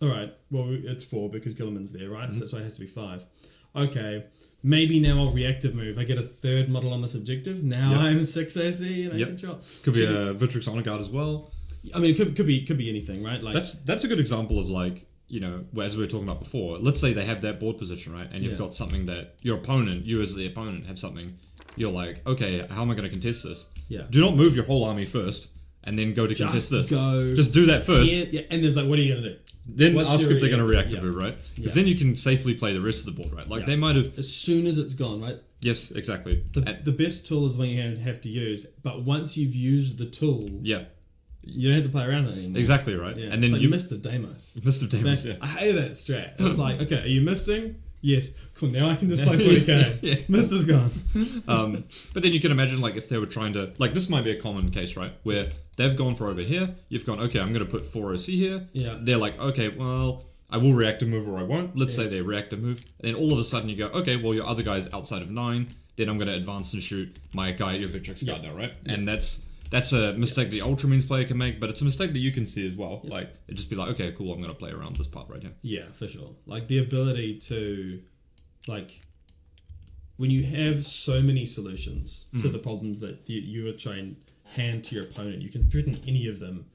Speaker 3: All right. Well, it's 4 because Gilman's there, right? Mm-hmm. So that's why it has to be 5. Okay. Maybe now I'll reactive move. I get a 3rd model on this objective. Now I'm 6 AC and I can shot.
Speaker 2: Could be a Vitrix Honor Guard as well.
Speaker 3: I mean, it could be anything, right? Like
Speaker 2: that's a good example of like, as we were talking about before. Let's say they have that board position, right? And you've got something that you as the opponent, have something. You're like, okay, how am I going to contest this?
Speaker 3: Yeah.
Speaker 2: Do not move your whole army first and then go to contest this. Just do that first.
Speaker 3: Yeah, and there's like, what are you going to do?
Speaker 2: Then ask if they're going to reactive move, right? Because then you can safely play the rest of the board, right? Like they might have...
Speaker 3: As soon as it's gone, right?
Speaker 2: Yes, exactly.
Speaker 3: The best tool is when you have to use, but once you've used the tool...
Speaker 2: Yeah.
Speaker 3: You don't have to play around with it anymore.
Speaker 2: Exactly, right?
Speaker 3: Yeah.
Speaker 2: And then
Speaker 3: you Mr. Damos.
Speaker 2: Mr. Damos, yeah.
Speaker 3: I hate that strat. It's like, okay, are you misting? Yes. Cool, now I can just play 40k.
Speaker 2: Yeah.
Speaker 3: Mister's gone.
Speaker 2: But then you can imagine, like, if they were trying to... Like, this might be a common case, right? Where they've gone for over here. You've gone, okay, I'm going to put 4 OC here.
Speaker 3: Yeah.
Speaker 2: They're like, okay, well... I will reactive move or I won't. Let's say they reactive move. And then all of a sudden you go, okay, well, your other guy's outside of 9. Then I'm going to advance and shoot my guy at your Vitrix guard now, right? Yeah. And that's a mistake the Ultramrines player can make, but it's a mistake that you can see as well. Yeah. Like, it'd just be like, okay, cool, I'm going to play around this part right here.
Speaker 3: Yeah, for sure. Like, the ability to, like, when you have so many solutions to the problems that you are trying to hand to your opponent, you can threaten any of them.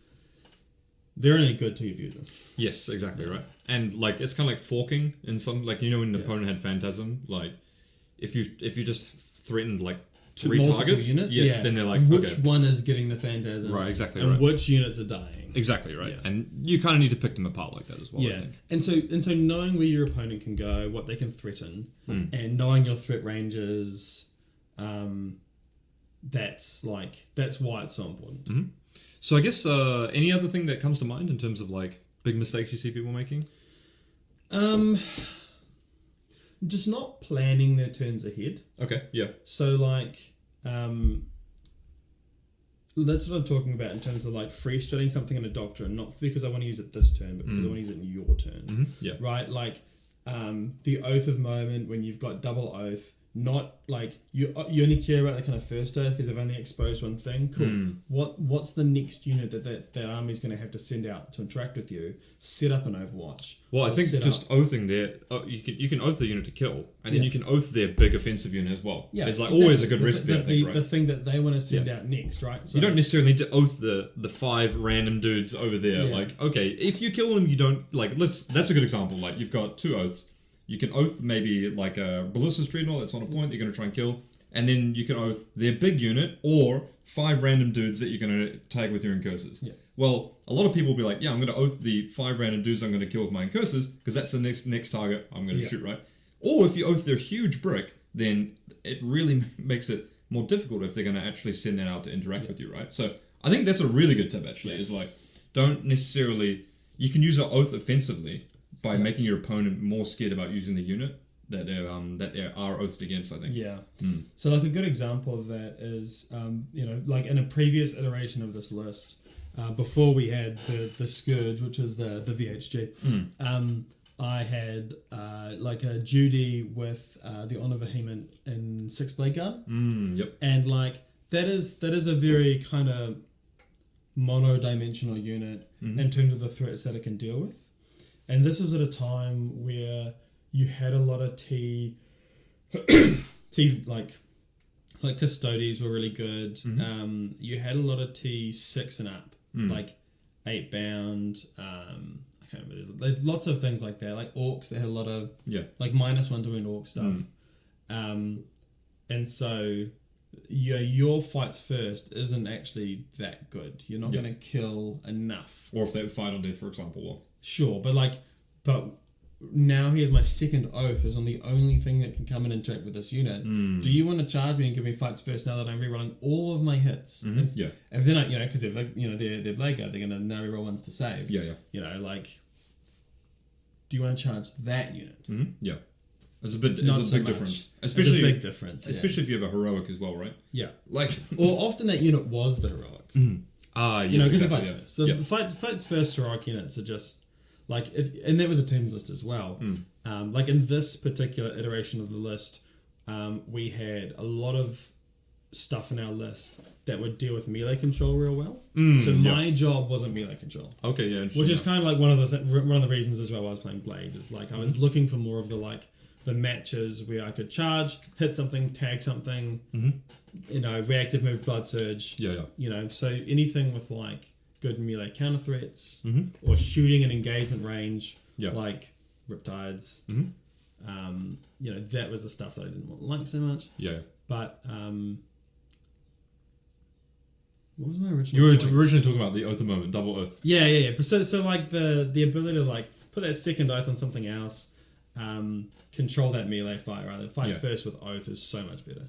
Speaker 3: They're only good till you've used them.
Speaker 2: Yes, exactly, right. And, like, it's kind of like forking in some, like, when the opponent had Phantasm, like, if you just threatened, like, 3 targets,
Speaker 3: units,
Speaker 2: then they're like,
Speaker 3: which one is getting the Phantasm?
Speaker 2: Right, exactly,
Speaker 3: and which units are dying.
Speaker 2: Exactly, right. Yeah. And you kind of need to pick them apart like that as well, I think.
Speaker 3: And so knowing where your opponent can go, what they can threaten, and knowing your threat ranges, that's why it's so important.
Speaker 2: Mm-hmm. So I guess any other thing that comes to mind in terms of like big mistakes you see people making?
Speaker 3: Just not planning their turns ahead.
Speaker 2: Okay, yeah.
Speaker 3: So like, that's what I'm talking about in terms of like free-stratting something in a doctrine, not because I want to use it this turn, but because I want to use it in your turn.
Speaker 2: Mm-hmm. Yeah.
Speaker 3: Right? Like, the Oath of Moment when you've got double Oath. Not like you only care about the kind of first oath because they've only exposed one thing. Cool. What's the next unit that army's going to have to send out to interact with you? Set up an Overwatch.
Speaker 2: Well, I think just oathing their you can oath the unit to kill, and then you can oath their big offensive unit as well. Yeah, it's like always a good recipe. I think, right?
Speaker 3: The thing that they want to send out next, right? So
Speaker 2: you don't necessarily need to oath the 5 random dudes over there. Yeah. Like, okay, if you kill them, you don't like. That's a good example. Like, you've got 2 oaths. You can oath maybe like a Ballista's Dreadnought that's on a point that you're going to try and kill. And then you can oath their big unit or 5 random dudes that you're going to tag with your incursors. Yeah. Well, a lot of people will be like, yeah, I'm going to oath the 5 random dudes I'm going to kill with my incursors because that's the next target I'm going to shoot, right? Or if you oath their huge brick, then it really makes it more difficult if they're going to actually send that out to interact with you, right? So I think that's a really good tip, actually, is like, don't necessarily... You can use an oath offensively by making your opponent more scared about using the unit that they are oathed against, I think. Yeah.
Speaker 3: So like a good example of that is, like in a previous iteration of this list, before we had the Scourge, which was the VHG, I had like a Judy with the Honor Vehement in 6 Blade Guard.
Speaker 2: Yep.
Speaker 3: And like that is a very kind of mono-dimensional unit in terms of the threats that it can deal with. And this was at a time where you had a lot of T like Custodies were really good. You had a lot of T6 and up like 8 bound. I can't remember. There's lots of things like that. Like orcs, they had a lot of like -1 to wound orc stuff. And so your fights first isn't actually that good. You're not going to kill enough.
Speaker 2: Or if they fight on death, for example. Or...
Speaker 3: Sure, but now here's my second oath is on the only thing that can come and interact with this unit. Do you want to charge me and give me fights first now that I'm rerolling all of my hits? And then I, because they're blade guard, they're gonna now reroll ones to save. Like, do you want to charge that unit?
Speaker 2: Yeah, there's a big difference. Especially
Speaker 3: a big difference,
Speaker 2: especially if you have a heroic as well, right?
Speaker 3: Yeah,
Speaker 2: like
Speaker 3: or often that unit was the heroic.
Speaker 2: Yes,
Speaker 3: because it fights first. So fights first heroic units are just. Like, and there was a teams list as well. Like in this particular iteration of the list, we had a lot of stuff in our list that would deal with melee control real well. So my job wasn't melee control.
Speaker 2: Okay, yeah,
Speaker 3: which is kind of like one of the reasons as well why I was playing Blades. It's like I was looking for more of the matches where I could charge, hit something, tag something, reactive move, blood surge. So anything with like good melee counter threats or shooting and engagement range like Riptides. That was the stuff that I didn't like so much. But what was my original
Speaker 2: You were
Speaker 3: point?
Speaker 2: originally talking about the Oath of Moment, double oath.
Speaker 3: Yeah. So like the ability to like put that second oath on something else, control that melee fight, rather. Fights first with oath is so much better.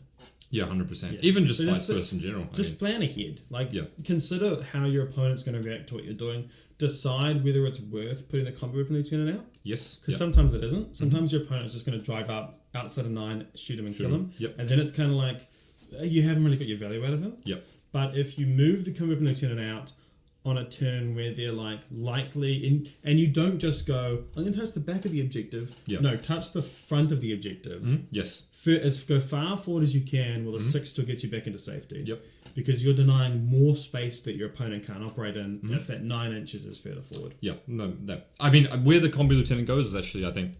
Speaker 2: Yeah, 100%. Even just fights first in general.
Speaker 3: Plan ahead. Like, consider how your opponent's going to react to what you're doing. Decide whether it's worth putting the combo weapon lieutenant out.
Speaker 2: Yes.
Speaker 3: Because sometimes it isn't. Sometimes your opponent's just going to drive up outside of 9, shoot him and kill him. And then it's kind of like, you haven't really got your value out of him. But if you move the combo weapon lieutenant out on a turn where they're like likely and you don't just go, I'm going to touch the back of the objective. No, touch the front of the objective.
Speaker 2: Yes.
Speaker 3: Go far forward as you can with a 6 still gets you back into safety. Because you're denying more space that your opponent can't operate in if that 9 inches is further forward.
Speaker 2: I mean, where the combo lieutenant goes is actually, I think,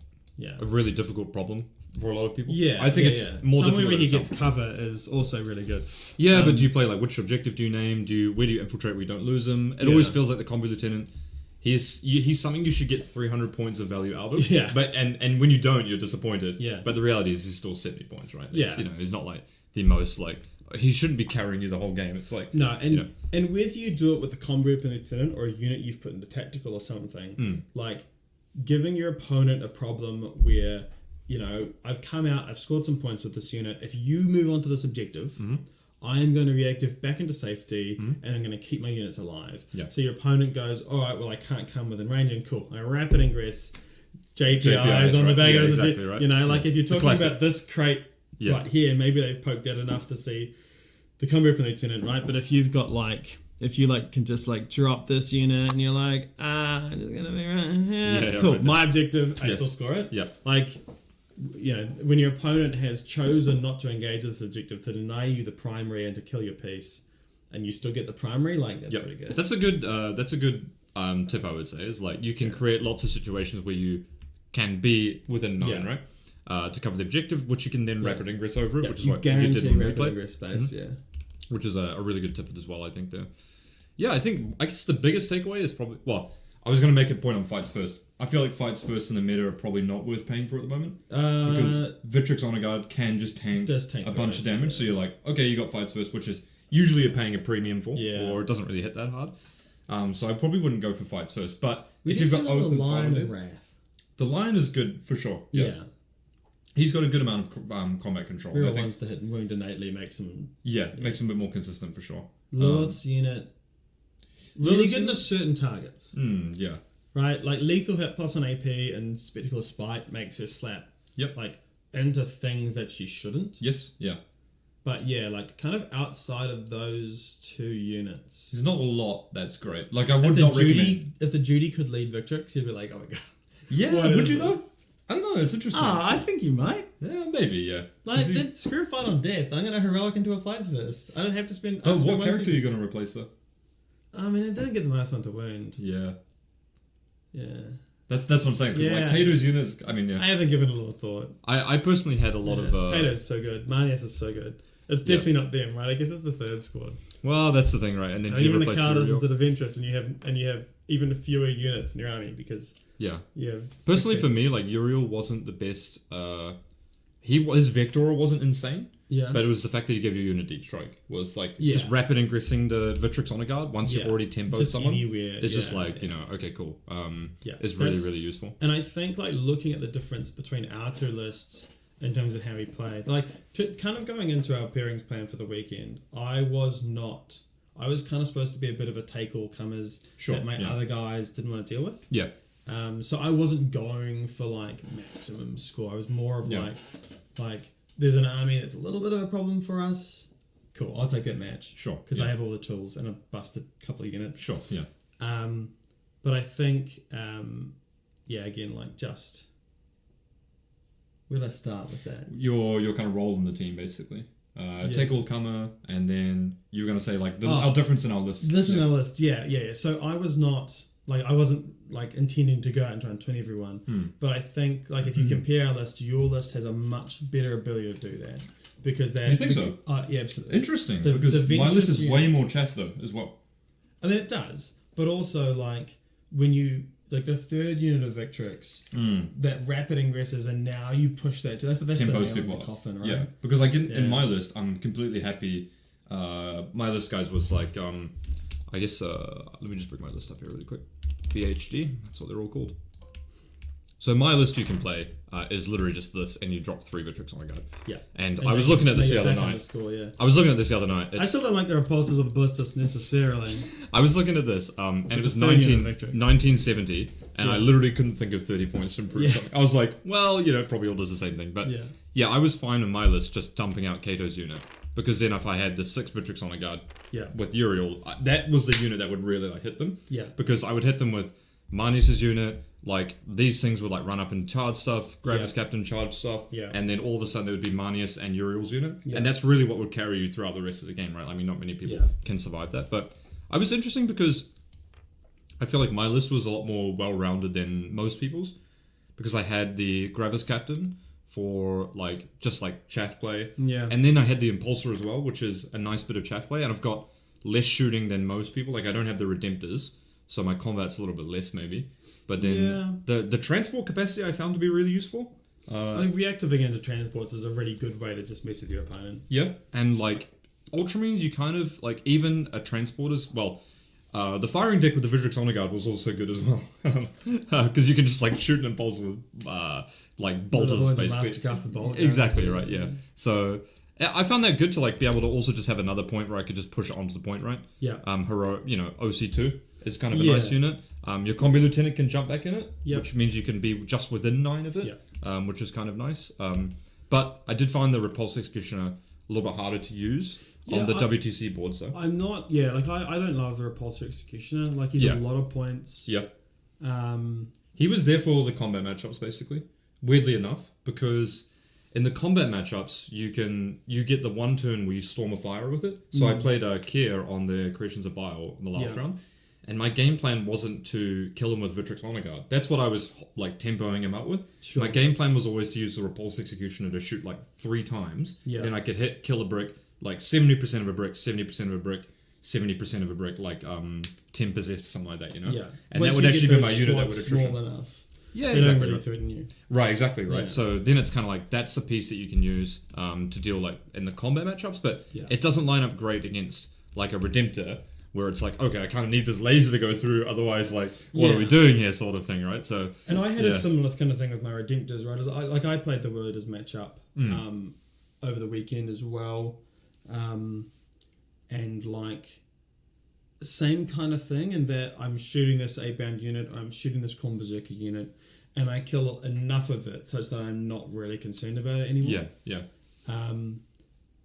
Speaker 2: a really difficult problem for a lot of people. I think it's more
Speaker 3: somewhere
Speaker 2: difficult.
Speaker 3: Where he gets cover is also really good.
Speaker 2: But do you play like which objective do you name? Where do you infiltrate where you don't lose him? It always feels like the combo lieutenant. He's something you should get 300 points of value out of. But and when you don't, you're disappointed. But the reality is he's still 70 points, right? He's not like the most like. He shouldn't be carrying you the whole game. It's like
Speaker 3: and whether you do it with a combo weapon lieutenant or a unit you've put into tactical or something, like giving your opponent a problem where I've come out, I've scored some points with this unit. If you move on to this objective, I am going to reactive back into safety and I'm going to keep my units alive. So your opponent goes, all right, well I can't come within range, and cool, I rapid ingress, JPIs on the back of the if you're talking about this crate. Right here, maybe they've poked at enough to see the combo weapon lieutenant, right? But if you've got if you can just drop this unit and you're like, I'm just gonna be right here. Cool. Right. My objective, I still score it. When your opponent has chosen not to engage with this objective to deny you the primary and to kill your piece, and you still get the primary, that's pretty good.
Speaker 2: That's a good tip I would say. Is you can create lots of situations where you can be within 9, right? To cover the objective, which you can then rapid ingress over it, which is what you did in
Speaker 3: rapid ingress space,
Speaker 2: which is a really good tip as well, I think. I guess the biggest takeaway is probably, I was going to make a point on fights first. I feel like fights first in the meta are probably not worth paying for at the moment, because Vitrix Honor Guard can just tank a bunch of damage, so you're like, okay, you got fights first, which is usually you're paying a premium for, or it doesn't really hit that hard. So I probably wouldn't go for fights first, but if you've got Oath and Fight, the Lion is good for sure. He's got a good amount of combat control.
Speaker 3: Real ones to hit and wound innately makes him...
Speaker 2: makes him a bit more consistent for sure.
Speaker 3: Lilith's unit... Really good into certain targets. Right? Like lethal hit plus an AP and Spectacle of Spite makes her slap into things that she shouldn't. But kind of outside of those 2 units...
Speaker 2: There's not a lot that's great. I would not recommend...
Speaker 3: If the Judy could lead Victrix, you'd be like, oh my god.
Speaker 2: Would you though? I don't know, it's interesting.
Speaker 3: I think you might.
Speaker 2: Yeah, maybe,
Speaker 3: then screw fight on death. I'm going to heroic into a fights first. I don't have to spend...
Speaker 2: what character are you going to replace though?
Speaker 3: I mean, I didn't get the last one to wound.
Speaker 2: Yeah. That's what I'm saying, because Kato's units, I mean,
Speaker 3: I haven't given it a lot of thought.
Speaker 2: I personally had a lot of...
Speaker 3: Kato's so good. Marnias is so good. It's definitely not them, right? I guess it's the third squad.
Speaker 2: Well, that's the thing, right? And then
Speaker 3: you
Speaker 2: you
Speaker 3: replace the card is
Speaker 2: Uriel.
Speaker 3: of interest, and you have even fewer units in your army because
Speaker 2: Yeah.
Speaker 3: you have
Speaker 2: Personally, for me, like Uriel wasn't the best. His Vector wasn't insane.
Speaker 3: Yeah.
Speaker 2: But it was the fact that he gave you unit deep strike was like just rapid ingressing the Victrix on a guard once you've already tempoed someone.
Speaker 3: Anywhere,
Speaker 2: it's just like okay, cool. It's really useful.
Speaker 3: And I think like looking at the difference between our two lists in terms of how we played, like kind of going into our pairings plan for the weekend, I was kind of supposed to be a bit of a take all comers that my other guys didn't want to deal with.
Speaker 2: Yeah.
Speaker 3: So I wasn't going for like maximum score. I was more of like there's an army that's a little bit of a problem for us. Cool, I'll take that match.
Speaker 2: Sure.
Speaker 3: Because I have all the tools and a busted couple of units.
Speaker 2: Sure, yeah.
Speaker 3: But I think, again, like just... Where did I start with that?
Speaker 2: You're kind of rolling the team, basically. Take all comer, and then you were going to say, like, our difference in our list.
Speaker 3: Difference in our list, yeah. So I wasn't like intending to go out and try and twin everyone, but I think like if you compare our list, your list has a much better ability to do that because that.
Speaker 2: You think so?
Speaker 3: Yeah, absolutely.
Speaker 2: Interesting, because my list is way more chaff though as well.
Speaker 3: I mean, it does, but also like when you like the third unit of Victrix, that rapid ingresses, and now you push that. That's the nail in the coffin, right?
Speaker 2: Yeah, because like in my list, I'm completely happy. My list, guys, was like I guess let me just bring my list up here really quick. VHG, that's what they're all called. So my list you can play is literally just this, and you drop 3 Victrix on a guard.
Speaker 3: Yeah.
Speaker 2: And I was looking at this the other night. I was looking at this the other night.
Speaker 3: I still don't like the repulsors or the ballistas necessarily.
Speaker 2: I was looking at this, and it was 1970, and I literally couldn't think of 30 points to improve something. I was like, well, probably all does the same thing. But yeah, I was fine on my list just dumping out Kato's unit. Because then if I had the 6 Victrix on a guard with Uriel, that was the unit that would really like hit them. Yeah. Because I would hit them with Marnius's unit, like these things would like run up and charge stuff, Gravis Captain charge stuff, and then all of a sudden there would be Marnius and Uriel's unit. And that's really what would carry you throughout the rest of the game, right? I mean, not many people can survive that. But I was interesting because I feel like my list was a lot more well-rounded than most people's. Because I had the Gravis Captain for like just like chaff play, and then I had the Impulsor as well, which is a nice bit of chaff play, and I've got less shooting than most people. Like I don't have the Redemptors, so my combat's a little bit less maybe, but then the transport capacity I found to be really useful.
Speaker 3: I think reactivating into transports is a really good way to just mess with your opponent.
Speaker 2: Yeah, and like Ultramines, you kind of like even a transporter's the firing deck with the Victrix Honor Guard was also good as well, because you can just like shoot an impulse with like bolters basically. Exactly right, yeah. So I found that good to like be able to also just have another point where I could just push it onto the point, right? Yeah. OC2 is kind of a nice unit. Your Combi Lieutenant can jump back in it, which means you can be just within 9 of it, which is kind of nice. But I did find the Repulse Executioner a little bit harder to use. On the WTC boards, though.
Speaker 3: I'm not... Yeah, like, I don't love the Repulsor Executioner. Like, he's a lot of points.
Speaker 2: Yeah. He was there for all the combat matchups, basically. Weirdly enough, because in the combat matchups, you get the one turn where you Storm of Fire with it. So I played Kier on the Creations of Bile in the last round. And my game plan wasn't to kill him with Victrix Honor Guard. That's what I was, like, tempoing him out with. Sure. My game plan was always to use the Repulse Executioner to shoot, like, 3 times. Yeah. Then I could kill a brick... Like 70% of a brick, 70% of a brick, 70% of a brick, like 10 possessed, something like that, Yeah. And
Speaker 3: once
Speaker 2: that would actually be my unit that would
Speaker 3: attrition. Small enough.
Speaker 2: Yeah,
Speaker 3: they don't really threaten you.
Speaker 2: Right, exactly, right. Yeah. So then it's kind of like that's a piece that you can use to deal like in the combat matchups, but it doesn't line up great against like a Redemptor where it's like, okay, I kind of need this laser to go through, otherwise like what are we doing here sort of thing, right? So
Speaker 3: and I had a similar kind of thing with my Redemptors, right? I played the Word as matchup over the weekend as well. And like same kind of thing in that I'm shooting this 8-bound unit, I'm shooting this Khorne Berserker unit, and I kill enough of it such that I'm not really concerned about it anymore.
Speaker 2: Yeah. It's an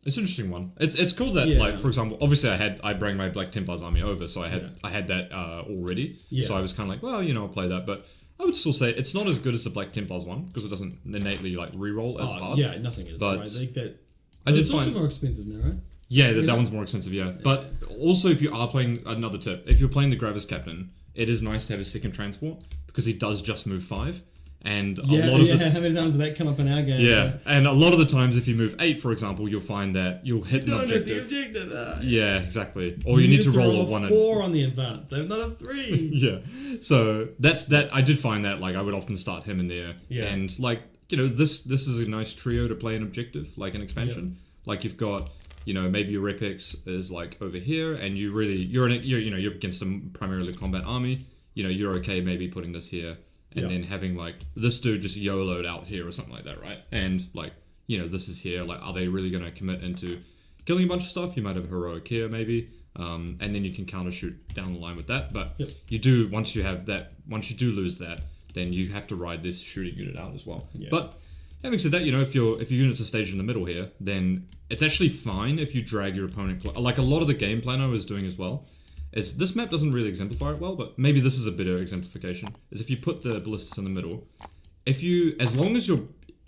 Speaker 2: interesting one. It's cool that like for example, obviously I bring my Black Templars army over, so I had that already. Yeah. So I was kind of like, well, I'll play that, but I would still say it's not as good as the Black Templars one because it doesn't innately like reroll as hard.
Speaker 3: Yeah, nothing is. But right? I think that.
Speaker 2: It's
Speaker 3: also more expensive now, right?
Speaker 2: Yeah, that one's more expensive, yeah. But also if you are playing, another tip, if you're playing the Gravis Captain, it is nice to have a second transport because he does just move 5. And
Speaker 3: a lot of how many times did that come up in our game?
Speaker 2: Yeah, and a lot of the times if you move 8, for example, you'll find that you'll hit an objective.
Speaker 3: Hit the objective.
Speaker 2: Yeah, exactly. Or you need to roll a 1
Speaker 3: 4 on the advanced, not a 3.
Speaker 2: Yeah. So that's that. I did find that like I would often start him in there. Yeah. And like, you know, this is a nice trio to play an objective, like an expansion. Like you've got, you know, maybe your Repex is like over here, and you're against a primarily combat army. You know, you're okay maybe putting this here, and then having like this dude just YOLO'd out here or something like that, right? And like, you know, this is here. Like, are they really going to commit into killing a bunch of stuff? You might have heroic here maybe, and then you can counter shoot down the line with that. But you do once you do lose that, then you have to ride this shooting unit out as well. Yeah. But having said that, you know, if your units are staged in the middle here, then it's actually fine if you drag your opponent. Like a lot of the game plan I was doing as well, is this map doesn't really exemplify it well, but maybe this is a better exemplification. Is if you put the ballistas in the middle,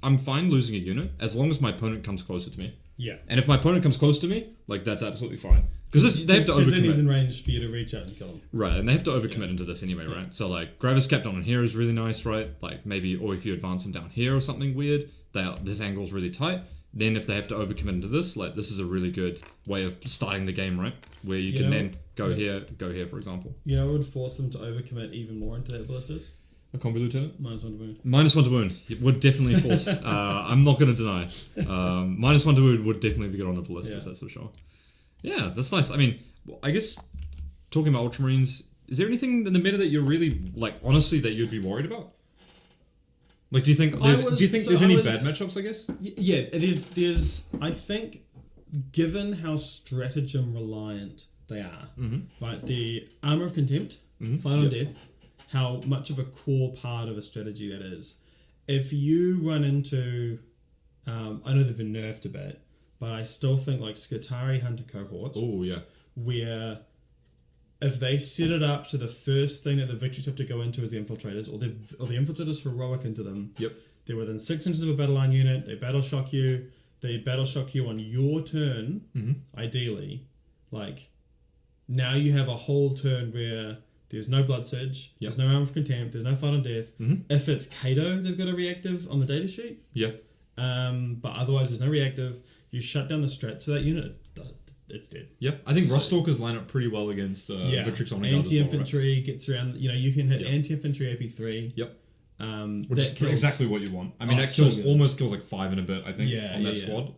Speaker 2: I'm fine losing a unit as long as my opponent comes closer to me. Yeah. And if my opponent comes close to me, like that's absolutely fine. Because they have to overcommit. Because
Speaker 3: then he's in range for you to reach out and kill him.
Speaker 2: Right, and they have to overcommit into this anyway, right? So like Gravis Captain on here is really nice, right? Like maybe, or if you advance them down here or something weird, this angle's really tight. Then if they have to overcommit into this, like this is a really good way of starting the game, right? Where you can then go here, for example.
Speaker 3: You know, it would force them to overcommit even more into that ballistas.
Speaker 2: A combi lieutenant?
Speaker 3: -1 to wound.
Speaker 2: -1 to wound. It would definitely force. I'm not going to deny. -1 to wound would definitely be good on the ballistas, that's for sure. Yeah, that's nice. I mean, I guess talking about Ultramarines, is there anything in the meta that you're really like, honestly, that you'd be worried about? Like, do you think there's any bad matchups? I guess.
Speaker 3: Yeah, there's. I think, given how stratagem reliant they are, right? The Armor of Contempt, Fight on Death, how much of a core part of a strategy that is. If you run into, I know they've been nerfed a bit, but I still think like Skitari Hunter cohort.
Speaker 2: Oh yeah.
Speaker 3: Where if they set it up so the first thing that the victories have to go into is the infiltrators, or the infiltrators heroic into them.
Speaker 2: Yep.
Speaker 3: They're within 6 inches of a battle line unit. They battle shock you. They battle shock you on your turn. Ideally, like now you have a whole turn where there's no blood surge. There's no armor of contempt. There's no fight on death. If it's Kato, they've got a reactive on the data sheet.
Speaker 2: Yeah.
Speaker 3: But otherwise, there's no reactive. You shut down the strats for that unit. It's dead.
Speaker 2: Yep, I think Rostalkers line up pretty well against Victrix on
Speaker 3: anti-infantry
Speaker 2: well, right?
Speaker 3: Gets around. You know, you can hit anti-infantry AP3.
Speaker 2: Yep. Which is exactly what you want. I mean, that almost kills like 5 in a bit, I think, on that squad.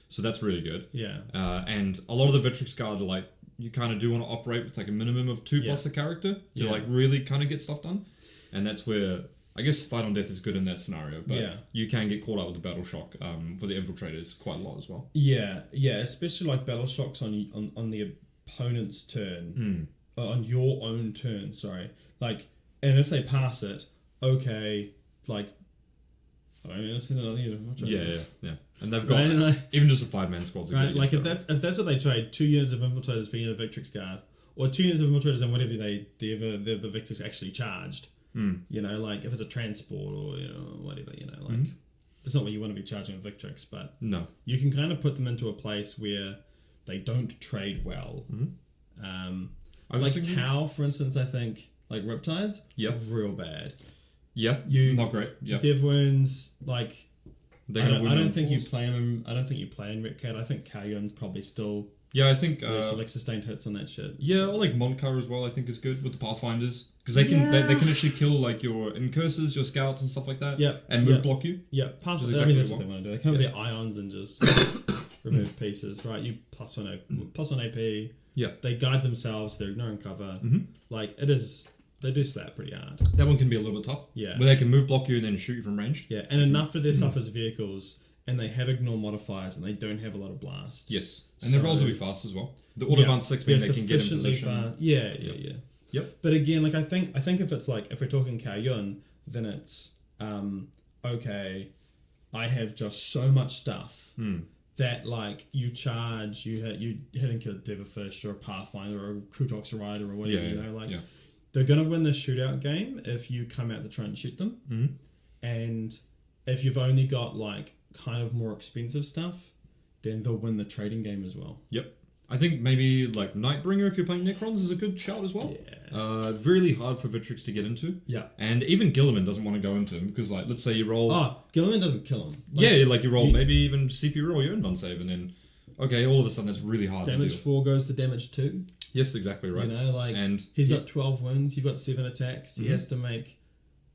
Speaker 2: So that's really good.
Speaker 3: Yeah.
Speaker 2: And a lot of the Victrix guard are like, you kind of do want to operate with like a minimum of 2 plus a character to like really kind of get stuff done. And that's where I guess Fight on Death is good in that scenario, but you can get caught up with the battle shock for the infiltrators quite a lot as well.
Speaker 3: Yeah, especially like battle shocks on the opponent's turn, on your own turn. Sorry, like, and if they pass it, okay, like, I mean, that's another
Speaker 2: yeah, and they've got even just a 5-man squad's
Speaker 3: right. Like if that's what they trade, 2 units of infiltrators for a unit of Victrix guard, or 2 units of infiltrators and whatever the Victrix actually charged. You know, like if it's a transport or whatever, like it's not what you want to be charging with Victrix, but
Speaker 2: no,
Speaker 3: you can kind of put them into a place where they don't trade well. Like Tau, for instance, I think like Riptides, real bad.
Speaker 2: Yeah, not great. Yeah,
Speaker 3: Dev wounds, like I don't think you play them. I don't think you play in Ripcat. I think Kalyon's probably still.
Speaker 2: Yeah, I think
Speaker 3: like sustained hits on that shit.
Speaker 2: Yeah, or like Monkar as well. I think is good with the Pathfinders because they can actually kill like your incursors, your scouts, and stuff like that.
Speaker 3: Yeah,
Speaker 2: and move block you.
Speaker 3: Yeah, Pathfinders. I mean, that's what they want to do. They come with their ions and just remove pieces. Right, you plus one AP.
Speaker 2: Yeah,
Speaker 3: they guide themselves. They're ignoring cover. Like it is. They do slap pretty hard.
Speaker 2: That one can be a little bit tough.
Speaker 3: Yeah,
Speaker 2: where they can move block you and then shoot you from range.
Speaker 3: Yeah, and enough of their stuff as vehicles. And they have ignore modifiers, and they don't have a lot of blast.
Speaker 2: Yes, and they're relatively fast as well. The auto advance 6 mean they can get in position.
Speaker 3: Yeah.
Speaker 2: Yep.
Speaker 3: But again, like I think if it's like if we're talking Kalyun, then it's okay. I have just so much stuff that like you charge, you hit and kill a Devafish or a Pathfinder or a Krutox Rider or whatever. They're gonna win the shootout game if you come out the front and shoot them, and if you've only got like kind of more expensive stuff, then they'll win the trading game as well.
Speaker 2: Yep. I think maybe like Nightbringer, if you're playing Necrons, is a good shout as well. Yeah. Really hard for Victrix to get into.
Speaker 3: Yeah.
Speaker 2: And even Gilman doesn't want to go into him because, like, let's say you roll.
Speaker 3: Oh, Gilman doesn't kill him.
Speaker 2: Like you roll maybe even CP roll your own save, and then all of a sudden it's really hard to do.
Speaker 3: Damage 4 goes to damage 2.
Speaker 2: Yes, exactly right.
Speaker 3: And he's got 12 wounds. You've got 7 attacks. He has to make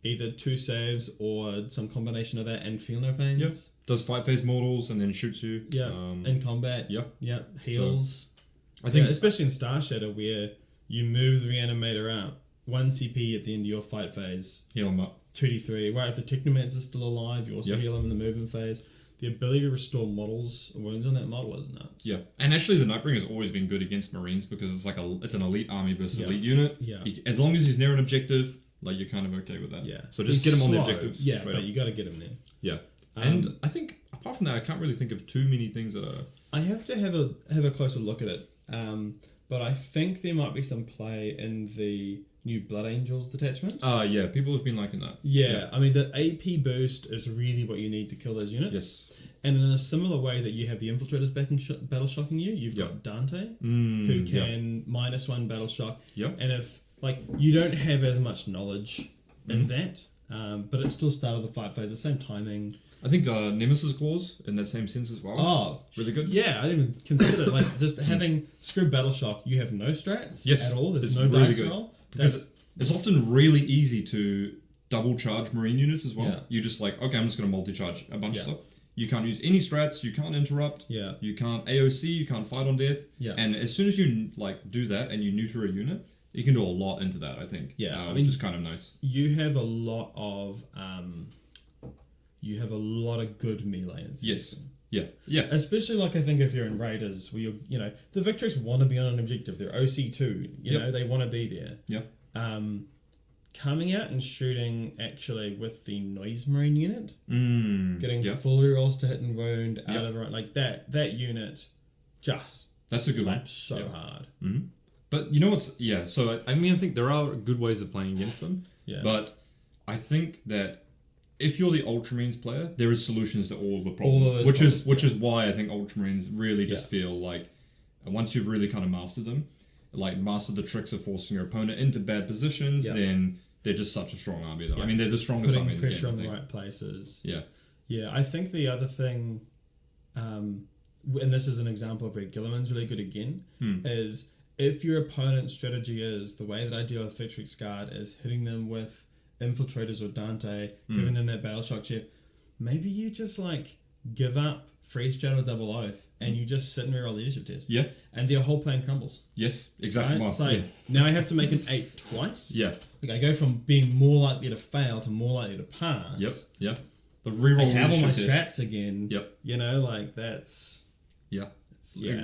Speaker 3: either 2 saves or some combination of that and feel no pains.
Speaker 2: Yep. Does fight phase mortals and then shoots you.
Speaker 3: Yeah. In combat.
Speaker 2: Yep.
Speaker 3: Yep. Heals.
Speaker 2: So, I think
Speaker 3: especially in Star Shadow where you move the Reanimator out 1 CP at the end of your fight phase.
Speaker 2: Heal him up.
Speaker 3: 2d3. Right, if the Technomancer's still alive, you also heal him in the movement phase. The ability to restore models, wounds on that model is nuts.
Speaker 2: Yeah, and actually the Nightbringer has always been good against Marines because it's an elite army versus elite unit.
Speaker 3: Yeah.
Speaker 2: As long as he's near an objective, like you're kind of okay with that.
Speaker 3: Yeah.
Speaker 2: So just get him on the objective.
Speaker 3: Yeah, but you got to get him there.
Speaker 2: Yeah. And I think apart from that, I can't really think of too many things that are.
Speaker 3: I have to have a closer look at it, but I think there might be some play in the new Blood Angels detachment.
Speaker 2: Yeah, people have been liking that.
Speaker 3: Yeah, I mean the AP boost is really what you need to kill those units.
Speaker 2: Yes.
Speaker 3: And in a similar way that you have the Infiltrators battle shocking you, you've got Dante, who can -1 battle shock.
Speaker 2: Yep.
Speaker 3: And if you don't have as much knowledge in that, but it's still start of the fight phase, the same timing.
Speaker 2: I think Nemesis Claws in that same sense as well.
Speaker 3: Oh,
Speaker 2: really good.
Speaker 3: Yeah, I didn't even consider just having Screw battle shock. You have no strats at all. There's no
Speaker 2: really
Speaker 3: dice
Speaker 2: good.
Speaker 3: roll.
Speaker 2: It's often really easy to double charge Marine units as well.
Speaker 3: Yeah.
Speaker 2: You just okay, I'm just going to multi-charge a bunch of stuff. You can't use any strats, you can't interrupt, you can't AOC, you can't fight on death.
Speaker 3: Yeah.
Speaker 2: And as soon as you do that and you neuter a unit, you can do a lot into that, I think.
Speaker 3: Yeah.
Speaker 2: Which is kind of nice.
Speaker 3: You have a lot of good melee in
Speaker 2: Yes. Yeah. Yeah.
Speaker 3: Especially I think if you're in Raiders where the Victrix want to be on an objective. They're OC2, you know, they want to be there.
Speaker 2: Yeah.
Speaker 3: Coming out and shooting actually with the Noise Marine unit, getting full rerolls to hit and wound out of that unit,
Speaker 2: that's a good one.
Speaker 3: So hard.
Speaker 2: Mm-hmm. But you know what's so I think there are good ways of playing against them. Yeah. But I think that if you're the Ultramarines player, there is solutions to all the problems, which is why I think Ultramarines really just feel like once you've really kind of mastered them. Master the tricks of forcing your opponent into bad positions, then they're just such a strong army. Though. I mean, they're the strongest army in the game.
Speaker 3: Putting pressure on the right places.
Speaker 2: Yeah.
Speaker 3: Yeah, I think the other thing, and this is an example of where Gilman's really good again, is if your opponent's strategy is the way that I deal with Victrix Guard is hitting them with Infiltrators or Dante, giving them that battle shock chip, maybe you just give up Freeze Shadow Double Oath and you just sit and reroll leadership tests.
Speaker 2: Yeah.
Speaker 3: And their whole plan crumbles.
Speaker 2: Yes, exactly.
Speaker 3: Right? It's now I have to make an 8 twice.
Speaker 2: Yeah.
Speaker 3: I go from being more likely to fail to more likely to pass.
Speaker 2: Yep. Yeah. The reroll.
Speaker 3: I have all my strats again.
Speaker 2: Yep.
Speaker 3: That's.
Speaker 2: Yeah.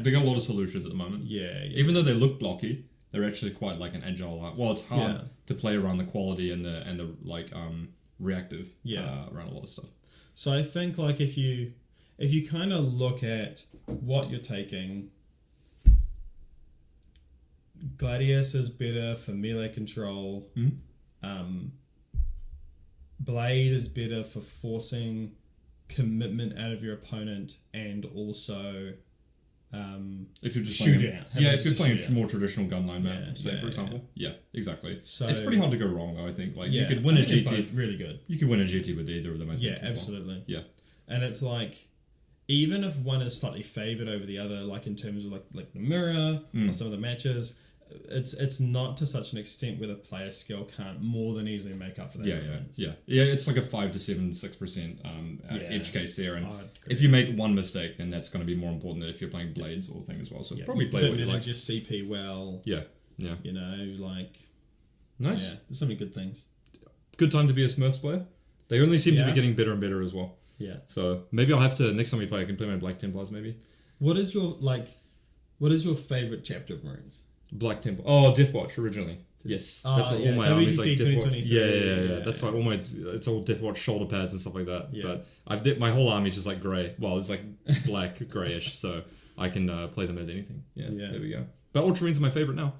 Speaker 2: They got a lot of solutions at the moment.
Speaker 3: Yeah.
Speaker 2: Even though they look blocky, they're actually quite an agile art. Well, it's hard to play around the quality and the reactive around a lot of stuff.
Speaker 3: So I think if you kind of look at what you're taking, Gladius is better for melee control. Blade is better for forcing commitment out of your opponent and also
Speaker 2: if you're just
Speaker 3: shoot out.
Speaker 2: If you're playing more traditional gunline map, for example. Yeah, exactly. So it's pretty hard to go wrong though, I think. You could win a GT.
Speaker 3: Really good.
Speaker 2: You could win a GT with either of them, I think.
Speaker 3: Yeah, absolutely.
Speaker 2: Yeah.
Speaker 3: And it's even if one is slightly favoured over the other, in terms of the mirror or some of the matches, it's not to such an extent where the player skill can't more than easily make up for that difference.
Speaker 2: Yeah. It's a 5 to 6% edge case there, and if you make one mistake, then that's going to be more important than if you're playing blades or thing as well. So probably play what you like.
Speaker 3: Just CP well.
Speaker 2: Yeah.
Speaker 3: Nice.
Speaker 2: Yeah,
Speaker 3: there's so many good things.
Speaker 2: Good time to be a Smurfs player. They only seem to be getting better and better as well.
Speaker 3: Yeah.
Speaker 2: So maybe I'll have to next time we play, I can play my Black Templars maybe.
Speaker 3: What is your favorite chapter of Marines?
Speaker 2: Black Templar. Oh, Deathwatch originally. Yes, that's what all my armies Deathwatch. Yeah. That's why all my it's all Deathwatch shoulder pads and stuff like that. Yeah. But my whole army is just grey. Well, it's black greyish, so I can play them as anything. Yeah. There we go. But Ultramarines are my favorite now.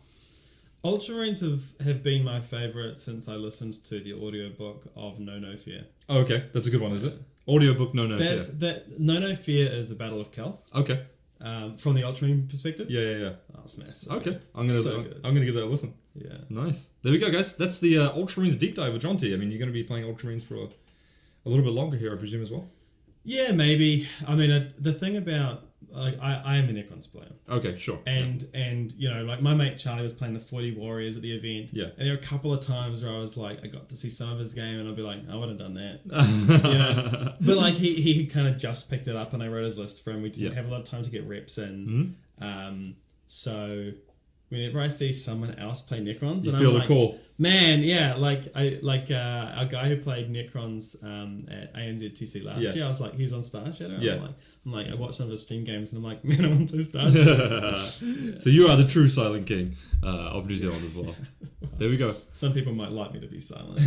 Speaker 3: Ultramarines have been my favourite since I listened to the audiobook of No Fear.
Speaker 2: Oh, okay. That's a good one, is it? Audiobook No Fear.
Speaker 3: That No Fear is the Battle of Chaff.
Speaker 2: Okay.
Speaker 3: from the Ultramarine perspective.
Speaker 2: Yeah.
Speaker 3: Oh, it's massive.
Speaker 2: Okay, I'm gonna give that a listen.
Speaker 3: Yeah.
Speaker 2: Nice. There we go, guys. That's the Ultramarines deep dive with Jonty. I mean, you're going to be playing Ultramarines for a little bit longer here, I presume, as well.
Speaker 3: Yeah, maybe. I mean, the thing about I am a Necrons player.
Speaker 2: Okay, sure.
Speaker 3: And you know, like my mate Charlie was playing the 40 Warriors at the event.
Speaker 2: Yeah.
Speaker 3: And there were a couple of times where I was like, I got to see some of his game, and I'd be like, I would have done that. You know? But like he kind of just picked it up, and I wrote his list for him. We didn't have a lot of time to get reps in.
Speaker 2: Mm-hmm.
Speaker 3: So whenever I see someone else play Necrons,
Speaker 2: you
Speaker 3: and
Speaker 2: feel
Speaker 3: I'm
Speaker 2: the
Speaker 3: like,
Speaker 2: call.
Speaker 3: Man, yeah, a guy who played Necrons at ANZTC last year. I was like, he was on Star Shadow.
Speaker 2: Yeah.
Speaker 3: I'm like, I watched one of his stream games, and I'm like, man, I want to play Star Shadow.
Speaker 2: So you are the true Silent King of New Zealand as well. There we go.
Speaker 3: Some people might like me to be silent.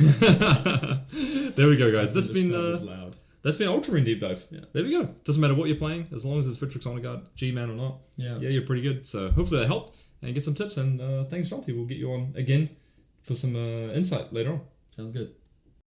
Speaker 2: There we go, guys. That's been
Speaker 3: loud.
Speaker 2: That's been Ultramarine deep dive.
Speaker 3: Yeah.
Speaker 2: There we go. Doesn't matter what you're playing, as long as it's Vitrix Honor Guard, Gman or not.
Speaker 3: Yeah,
Speaker 2: you're pretty good. So hopefully that helped and get some tips. And thanks, Jonty. We'll get you on again for some insight later on.
Speaker 3: Sounds good.